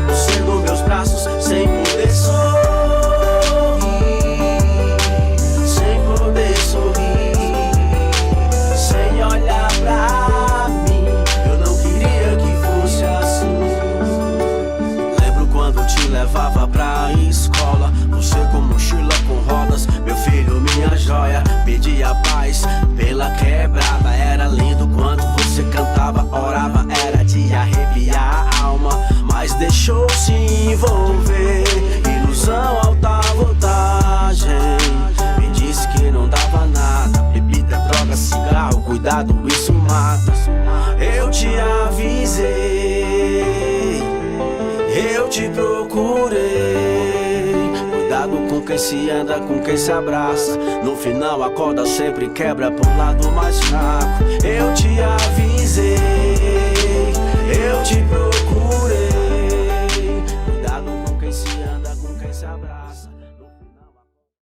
você nos meus braços sem poder sorrir, sem poder sorrir, sem olhar pra mim. Eu não queria que fosse assim. carro, cuidado, isso mata. Eu te avisei, eu te procurei. Cuidado com quem se anda, com quem se abraça. No final a corda sempre quebra pro lado mais fraco. Eu te avisei,